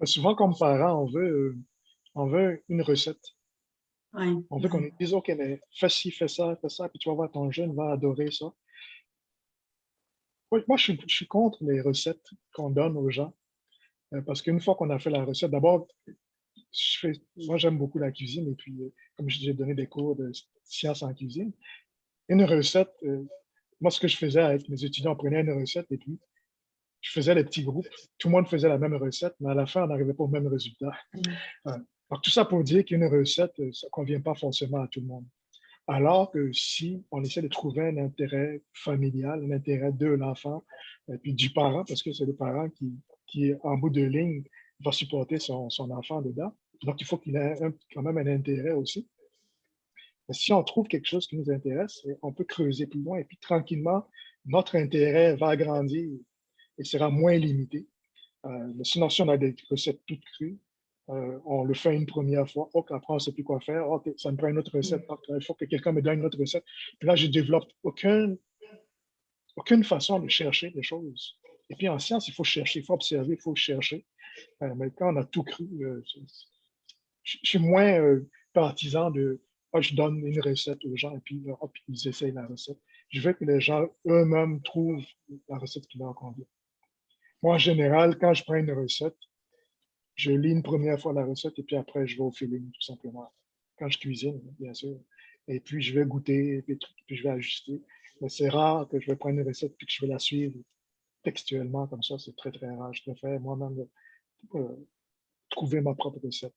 Souvent, comme parents, on veut une recette. ouais. On veut qu'on nous dise, OK, mais fais ci, fais ça, puis tu vas voir, ton jeune va adorer ça. Oui, moi, je suis contre les recettes qu'on donne aux gens, parce qu'une fois qu'on a fait la recette, d'abord, moi, j'aime beaucoup la cuisine, et puis, comme j'ai donné des cours de sciences en cuisine, une recette, moi, ce que je faisais avec mes étudiants, on prenait une recette, et puis, je faisais les petits groupes. Tout le monde faisait la même recette, mais à la fin, on n'arrivait pas au même résultat. Donc, tout ça pour dire qu'une recette, ça ne convient pas forcément à tout le monde. Alors que si on essaie de trouver un intérêt familial, un intérêt de l'enfant, et puis du parent, parce que c'est le parent qui en bout de ligne, va supporter son enfant dedans. Donc, il faut qu'il ait quand même un intérêt aussi. Mais si on trouve quelque chose qui nous intéresse, on peut creuser plus loin et puis tranquillement, notre intérêt va grandir et sera moins limité. Mais sinon, si on a des recettes toutes crues, on le fait une première fois. OK, après, on ne sait plus quoi faire. OK, ça me prend une autre recette. OK, il faut que quelqu'un me donne une autre recette. Puis là, je développe aucune façon de chercher des choses. Et puis en science, il faut chercher, il faut observer, il faut chercher. Mais quand on a tout cru, je suis moins partisan de je donne une recette aux gens et puis ils essayent la recette. Je veux que les gens eux-mêmes trouvent la recette qui leur convient. Moi, en général, quand je prends une recette, je lis une première fois la recette et puis après, je vais au feeling, tout simplement. Quand je cuisine, bien sûr. Et puis, je vais goûter des trucs, puis je vais ajuster. Mais c'est rare que je vais prendre une recette puis que je vais la suivre textuellement comme ça. C'est très, très rare. Je préfère moi-même trouver ma propre recette.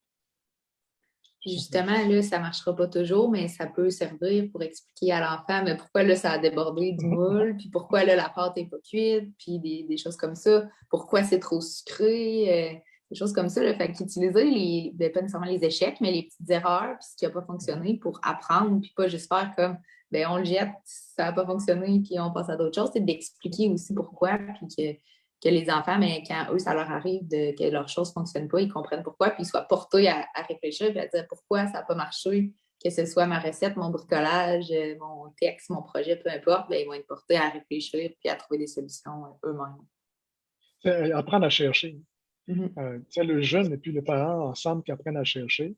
Justement, là, ça ne marchera pas toujours, mais ça peut servir pour expliquer à l'enfant mais pourquoi là, ça a débordé du moule, puis pourquoi là, la pâte n'est pas cuite, puis des choses comme ça, pourquoi c'est trop sucré, des choses comme ça. Là. Fait qu'utiliser pas nécessairement les échecs, mais les petites erreurs, puis ce qui n'a pas fonctionné pour apprendre, puis pas juste faire comme on le jette, ça n'a pas fonctionné, puis on passe à d'autres choses, c'est d'expliquer aussi pourquoi, puis que les enfants, mais quand eux, ça leur arrive que leurs choses ne fonctionnent pas, ils comprennent pourquoi, puis ils soient portés à réfléchir et à dire pourquoi ça n'a pas marché, que ce soit ma recette, mon bricolage, mon texte, mon projet, peu importe, bien, ils vont être portés à réfléchir puis à trouver des solutions eux-mêmes. C'est apprendre à chercher. Le jeune et puis le parent ensemble qui apprennent à chercher.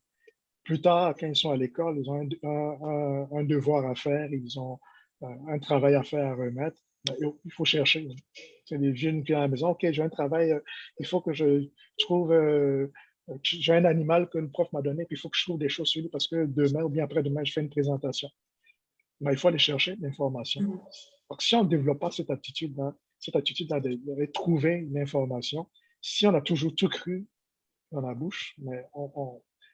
Plus tard, quand ils sont à l'école, ils ont un devoir à faire, ils ont un travail à faire à remettre. Ben, il faut chercher. C'est les jeunes qui sont à la maison. OK, j'ai un travail, il faut que je trouve, j'ai un animal que le prof m'a donné, puis il faut que je trouve des choses sur lui parce que demain ou bien après-demain, je fais une présentation. Ben, il faut aller chercher l'information. Donc, si on ne développe pas cette attitude-là de trouver l'information, si on a toujours tout cru dans la bouche, mais donc,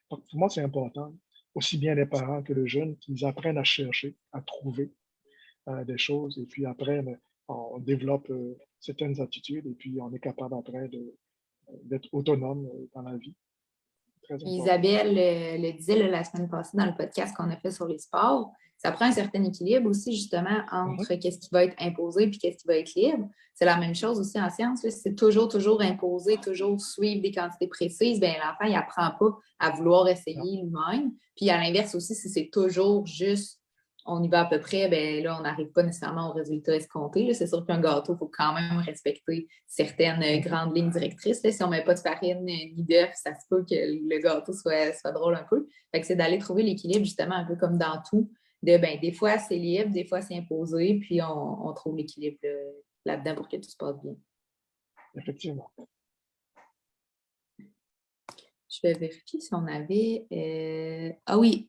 pour moi, c'est important, aussi bien les parents que les jeunes, qu'ils apprennent à chercher, à trouver des choses. Et puis après, on développe certaines attitudes et puis on est capable après d'être autonome dans la vie. Très important. Isabelle le disait là, la semaine passée dans le podcast qu'on a fait sur les sports, ça prend un certain équilibre aussi justement entre qu'est-ce qui va être imposé et qu'est-ce qui va être libre. C'est la même chose aussi en sciences. Là. C'est toujours imposé, toujours suivre des quantités précises. Bien, l'enfant, il n'apprend pas à vouloir essayer lui-même. Puis à l'inverse aussi, si c'est toujours juste on y va à peu près, bien là, on n'arrive pas nécessairement au résultat escompté. C'est sûr qu'un gâteau, il faut quand même respecter certaines grandes lignes directrices. Là. Si on ne met pas de farine ni d'œuf, ça se peut que le gâteau soit drôle un peu. Fait que c'est d'aller trouver l'équilibre, justement, un peu comme dans tout. Des fois, c'est libre, des fois, c'est imposé, puis on trouve l'équilibre là-dedans pour que tout se passe bien. Effectivement. Je vais vérifier si on avait... Ah oui,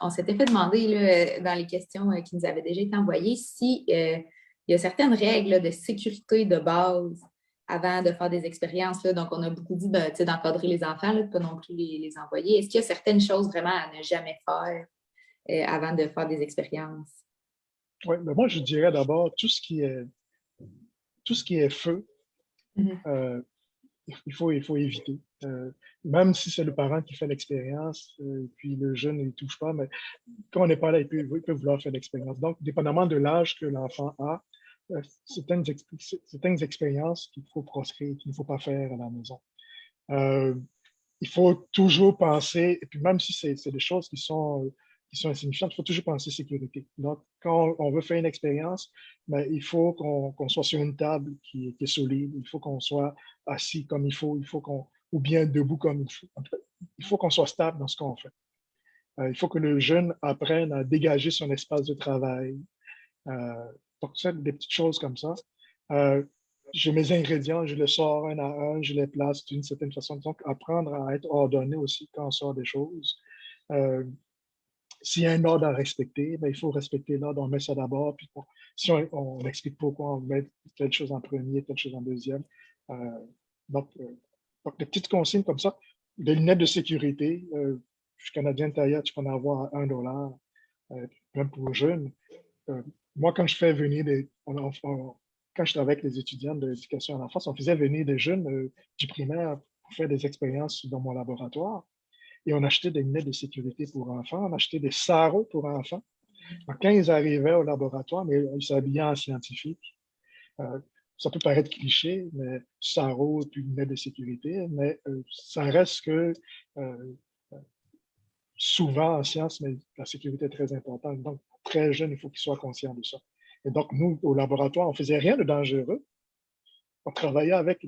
on s'était fait demander là, dans les questions qui nous avaient déjà été envoyées si il y a certaines règles là, de sécurité de base avant de faire des expériences. Là. Donc, on a beaucoup dit d'encadrer les enfants, là, de ne pas non plus les envoyer. Est-ce qu'il y a certaines choses vraiment à ne jamais faire avant de faire des expériences? Oui, mais moi, je dirais d'abord tout ce qui est feu, il faut éviter. Même si c'est le parent qui fait l'expérience, puis le jeune ne touche pas, mais quand on n'est pas là, il peut vouloir faire l'expérience. Donc, dépendamment de l'âge que l'enfant a, certaines expériences qu'il faut proscrire, qu'il ne faut pas faire à la maison. Il faut toujours penser, et puis même si c'est des choses qui sont insignifiantes, il faut toujours penser sécurité. Donc, quand on veut faire une expérience, ben, il faut qu'on soit sur une table qui est solide, il faut qu'on soit assis comme il faut ou bien debout comme il faut. Il faut qu'on soit stable dans ce qu'on fait. Il faut que le jeune apprenne à dégager son espace de travail. Donc, ça, des petites choses comme ça. J'ai mes ingrédients, je les sors un à un, je les place d'une certaine façon. Donc, apprendre à être ordonné aussi quand on sort des choses. S'il y a un ordre à respecter, ben, il faut respecter l'ordre, on met ça d'abord. Puis si on explique pourquoi on met telle chose en premier, telle chose en deuxième. Donc, des petites consignes comme ça. Des lunettes de sécurité. Je suis Canadien Tire, tu peux en avoir à $1, même pour les jeunes. Moi, quand je fais venir quand j'étais avec les étudiants de l'éducation à l'enfance, on faisait venir des jeunes du primaire pour faire des expériences dans mon laboratoire. Et on achetait des lunettes de sécurité pour enfants, on achetait des sarraux pour enfants. Donc, quand ils arrivaient au laboratoire, mais ils s'habillaient en scientifique. Ça peut paraître cliché, mais sarraux et puis lunettes de sécurité, mais ça reste que souvent en sciences, mais la sécurité est très importante. Donc, très jeune, il faut qu'ils soient conscients de ça. Et donc, nous, au laboratoire, on ne faisait rien de dangereux. On travaillait avec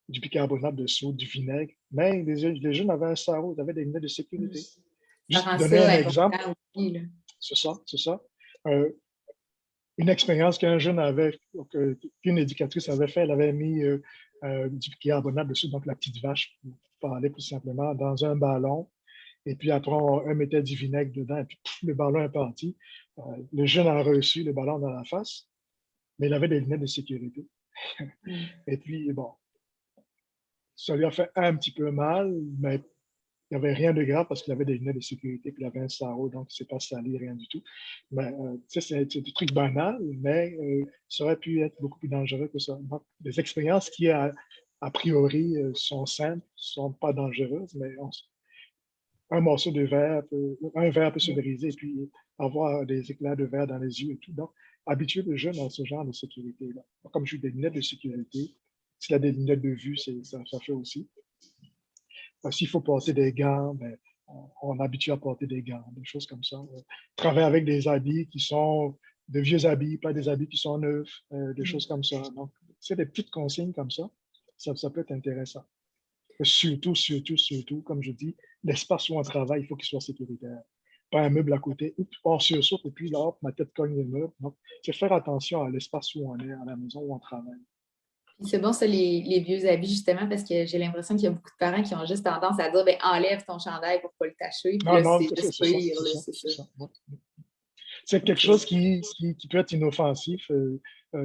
du bicarbonate de soude, du vinaigre, mais les jeunes avaient un sarrau, ils avaient des lunettes de sécurité. Juste donner un exemple. C'est ça, c'est ça. Une expérience qu'un jeune avait, qu'une éducatrice avait fait, elle avait mis du bicarbonate de soude, donc la petite vache, pour parler plus simplement, dans un ballon. Et puis après, on mettait du vinaigre dedans, et puis le ballon est parti. Le jeune a reçu le ballon dans la face, mais il avait des lunettes de sécurité. Et puis, bon, ça lui a fait un petit peu mal, mais il n'y avait rien de grave parce qu'il avait des lunettes de sécurité, puis il avait un sarrau, donc il ne s'est pas sali, rien du tout. Mais, c'est des trucs banals, mais ça aurait pu être beaucoup plus dangereux que ça. Donc, des expériences qui, a priori, sont simples, ne sont pas dangereuses, mais un morceau de verre, un verre peut se briser et puis avoir des éclats de verre dans les yeux et tout. Donc, habituer le jeune à ce genre de sécurité-là. Comme je dis, des lunettes de sécurité, s'il a des lunettes de vue, ça fait aussi. S'il faut porter des gants, ben, on habitue à porter des gants, des choses comme ça. Travailler avec des habits qui sont de vieux habits, pas des habits qui sont neufs, des choses comme ça. Donc, c'est des petites consignes comme ça. Ça peut être intéressant. Surtout, comme je dis, l'espace où on travaille, il faut qu'il soit sécuritaire. Pas un meuble à côté, on sursaute et puis là, hop, ma tête cogne le meuble. Donc, c'est faire attention à l'espace où on est, à la maison où on travaille. C'est bon, ça, les vieux habits, justement, parce que j'ai l'impression qu'il y a beaucoup de parents qui ont juste tendance à dire ben, enlève ton chandail pour ne pas le tacher. Puis là, c'est juste pire. C'est quelque chose qui peut être inoffensif.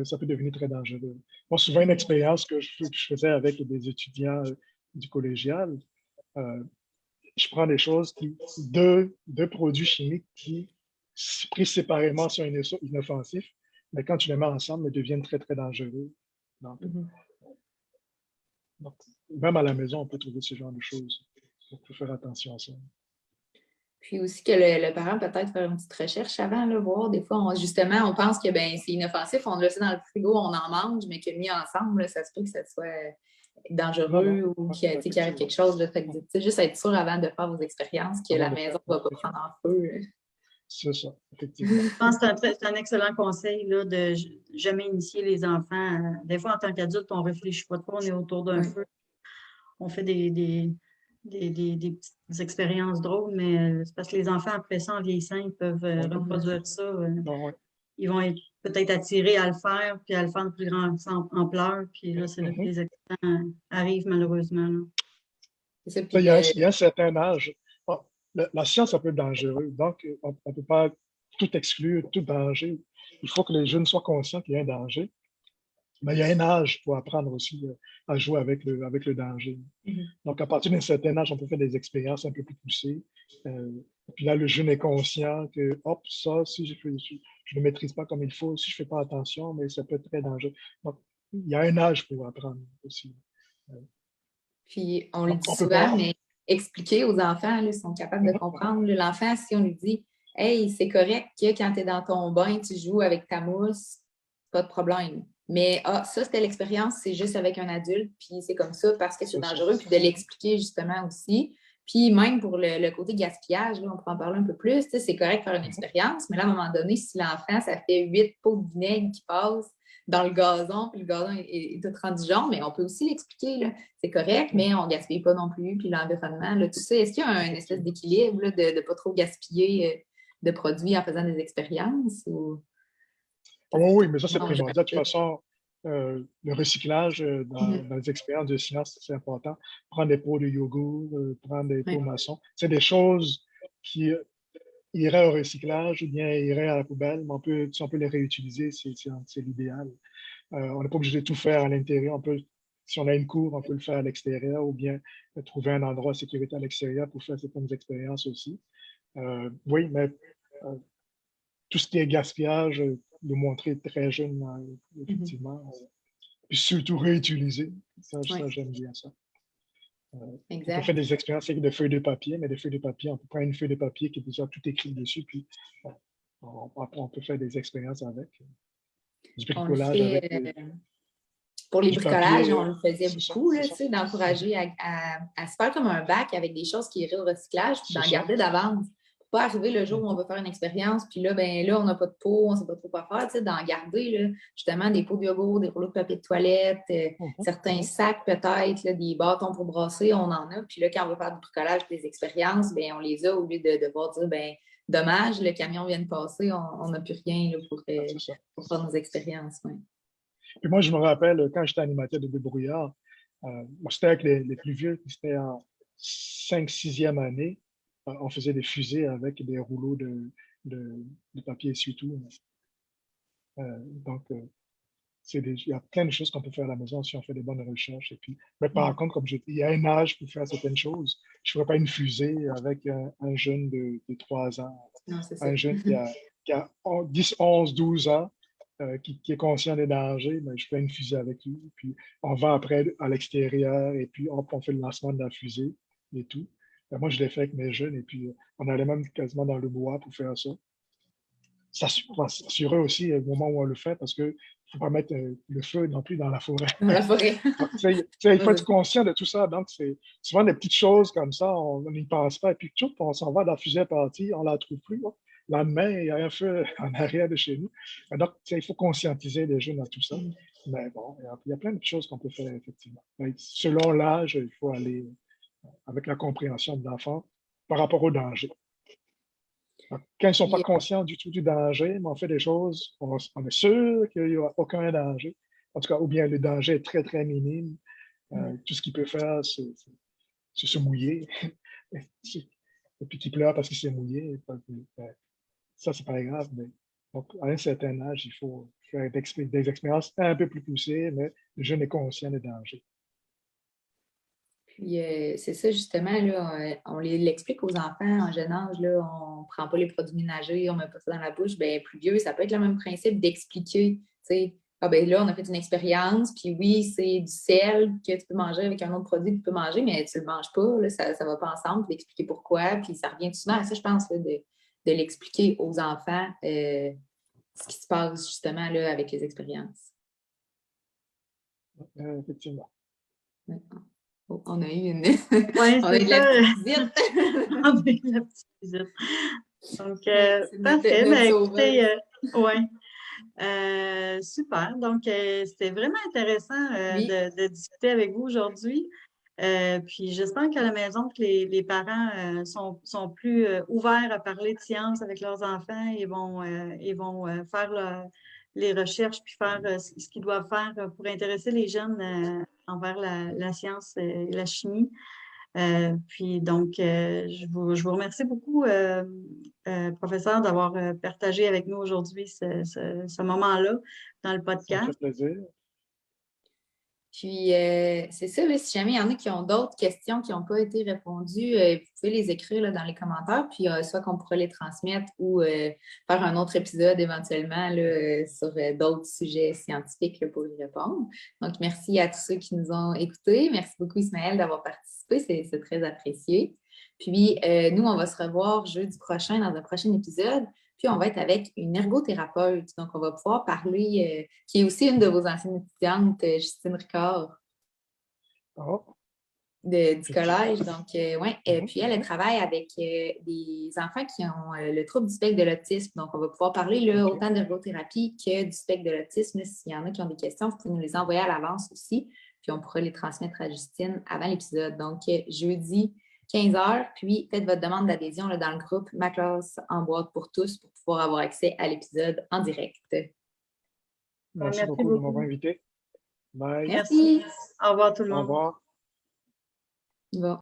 Ça peut devenir très dangereux. Moi, souvent, une expérience que je faisais avec des étudiants du collégial, je prends des choses deux produits chimiques qui, pris séparément, sont inoffensifs, mais quand tu les mets ensemble, ils deviennent très, très dangereux. Donc, même à la maison, on peut trouver ce genre de choses. Il faut faire attention à ça. Puis aussi que le parent peut-être faire une petite recherche avant, là, voir. Des fois, justement, on pense que ben, c'est inoffensif, on le laisse dans le frigo, on en mange, mais que mis ensemble, là, ça se peut que ça soit dangereux ou qu'il arrive quelque chose. Là, fait que, juste être sûr avant de faire vos expériences que la maison ne va pas prendre en feu. C'est ça, effectivement. Je pense que c'est un excellent conseil là, de jamais initier les enfants. Des fois, en tant qu'adulte, on ne réfléchit pas trop, on est autour d'un feu. On fait des petites expériences drôles, mais c'est parce que les enfants, après ça, en vieillissant, ils peuvent reproduire ça. Ils vont être peut-être attirés à le faire, puis à le faire de plus grande ampleur. Puis là, c'est là que les accidents arrivent, malheureusement. Là. Il y a un certain âge. La science, ça peut être dangereux. Donc, on ne peut pas tout exclure, tout danger. Il faut que les jeunes soient conscients qu'il y a un danger. Mais il y a un âge pour apprendre aussi à jouer avec le danger. Donc, à partir d'un certain âge, on peut faire des expériences un peu plus poussées. Puis là, le jeune est conscient que, hop, ça, si je ne le maîtrise pas comme il faut, si je ne fais pas attention, mais ça peut être très dangereux. Donc, il y a un âge pour apprendre aussi. Puis, on le dit On peut souvent, pas... mais expliquer aux enfants, là, ils sont capables de comprendre. L'enfant, si on lui dit « Hey, c'est correct que quand tu es dans ton bain, tu joues avec ta mousse, pas de problème. » Mais ça, c'était l'expérience, c'est juste avec un adulte, puis c'est comme ça parce que c'est dangereux, puis de l'expliquer justement aussi. Puis même pour le côté gaspillage, là, on pourra en parler un peu plus, c'est correct de faire une expérience, mais là, à un moment donné, si l'enfant, ça fait 8 pots de vinaigre qui passent dans le gazon, puis le gazon est tout rendu jaune, mais on peut aussi l'expliquer, là. C'est correct, mais on ne gaspille pas non plus, puis l'environnement, là, tout ça. Est-ce qu'il y a une espèce d'équilibre là, de ne pas trop gaspiller de produits en faisant des expériences? Ou... Oui, mais ça, c'est primordial. De toute façon, le recyclage dans les expériences de science, c'est important. Prendre des pots de yogourt, prendre des pots maçons. C'est des choses qui iraient au recyclage ou bien iraient à la poubelle, mais si on peut les réutiliser, c'est l'idéal. On n'est pas obligé de tout faire à l'intérieur. Si on a une cour, on peut le faire à l'extérieur ou bien trouver un endroit sécuritaire à l'extérieur pour faire certaines expériences aussi. Oui, mais tout ce qui est gaspillage, le montrer très jeune, effectivement. Puis surtout réutiliser. Ça j'aime bien ça. On peut faire des expériences avec des feuilles de papier, mais des feuilles de papier, on peut prendre une feuille de papier qui est déjà tout écrit dessus, puis on peut faire des expériences avec. Du bricolage avec pour les bricolages, papier, on le faisait beaucoup, d'encourager à se faire comme un bac avec des choses qui iraient au recyclage, puis d'en garder d'avance. Pour pas arriver le jour où on va faire une expérience, puis là, on n'a pas de pot, on ne sait pas trop quoi faire, d'en garder là, justement des pots de yogourt, des rouleaux de papier de toilette, certains sacs peut-être, des bâtons pour brasser, on en a. Puis là, quand on va faire du bricolage, des expériences, on les a au lieu de devoir dire, dommage, le camion vient de passer, on n'a plus rien là, pour faire nos expériences. Ouais. Puis moi, je me rappelle, quand j'étais animateur de débrouillard, c'était avec les plus vieux, c'était en 5e, 6e année, on faisait des fusées avec des rouleaux de papier essuie-tout. Donc, il y a plein de choses qu'on peut faire à la maison si on fait des bonnes recherches. Mais par contre, comme je dis, il y a un âge pour faire certaines choses. Je ne ferai pas une fusée avec un jeune de 3 ans. Non, un jeune qui a 10, 11, 12 ans, qui est conscient des dangers, mais je fais une fusée avec lui. Puis on va après à l'extérieur et puis on fait le lancement de la fusée et tout. Moi, je l'ai fait avec mes jeunes et puis on allait même quasiment dans le bois pour faire ça. Ça s'assurer aussi au moment où on le fait parce qu'il ne faut pas mettre le feu non plus dans la forêt. Dans la forêt. Il faut être conscient de tout ça. Donc, c'est souvent des petites choses comme ça, on n'y pense pas. Et puis, tout, on s'en va, la fusée est partie, on ne la trouve plus. Hein. Le lendemain, il y a un feu en arrière de chez nous. Donc, il faut conscientiser les jeunes dans tout ça. Mais bon, il y a plein de choses qu'on peut faire, effectivement. Mais selon l'âge, il faut aller avec la compréhension de l'enfant par rapport au danger. Donc, quand ils ne sont pas conscients du tout du danger, mais on fait des choses, on est sûr qu'il n'y aura aucun danger. En tout cas, ou bien le danger est très, très minime. Tout ce qu'il peut faire, c'est se mouiller. Et puis qu'il pleure parce qu'il s'est mouillé. Ça, c'est pas grave. Mais, donc, à un certain âge, il faut faire des expériences un peu plus poussées, mais le jeune est conscient des dangers. Puis, c'est ça, justement, là, on l'explique aux enfants en jeune âge, là, on ne prend pas les produits ménagers, on ne met pas ça dans la bouche. Plus vieux, ça peut être le même principe d'expliquer, tu sais, là, on a fait une expérience, puis oui, c'est du sel que tu peux manger avec un autre produit que tu peux manger, mais tu ne le manges pas, là, ça ne va pas ensemble, puis d'expliquer pourquoi, puis ça revient souvent à ça, je pense, là, de l'expliquer aux enfants ce qui se passe, justement, là, avec les expériences. Effectivement. Oh, on a eu une. Ouais, on a eu de la petite visite. On a eu de la petite visite. Donc, parfait. Mais écoutez, super. Donc, c'était vraiment intéressant de discuter avec vous aujourd'hui. Puis, j'espère qu'à la maison, que les parents sont plus ouverts à parler de science avec leurs enfants et vont faire les recherches puis faire ce qu'ils doivent faire pour intéresser les jeunes envers la science et la chimie. Puis donc, je vous remercie beaucoup, professeur, d'avoir partagé avec nous aujourd'hui ce moment-là dans le podcast. Ça me fait plaisir. Puis, c'est ça, là, si jamais il y en a qui ont d'autres questions qui n'ont pas été répondues, vous pouvez les écrire là, dans les commentaires, puis soit qu'on pourra les transmettre ou faire un autre épisode éventuellement là, sur d'autres sujets scientifiques là, pour y répondre. Donc, merci à tous ceux qui nous ont écoutés. Merci beaucoup, Ismaël, d'avoir participé. C'est très apprécié. Puis, nous, on va se revoir jeudi prochain dans un prochain épisode. Puis, on va être avec une ergothérapeute. Donc, on va pouvoir parler, qui est aussi une de vos anciennes étudiantes, Justine Ricard, Oh, du collège. Donc, ouais. Mhm. Puis, elle travaille avec des enfants qui ont le trouble du spectre de l'autisme. Donc, on va pouvoir parler là, OK. autant d'ergothérapie que du spectre de l'autisme. S'il y en a qui ont des questions, vous pouvez nous les envoyer à l'avance aussi. Puis, on pourra les transmettre à Justine avant l'épisode. Donc, jeudi, 15h, puis faites votre demande d'adhésion dans le groupe Ma classe en boîte pour tous pour pouvoir avoir accès à l'épisode en direct. Merci Merci beaucoup de m'avoir beaucoup. invité. Bye. Merci. Au revoir tout le Au monde. revoir. Bon.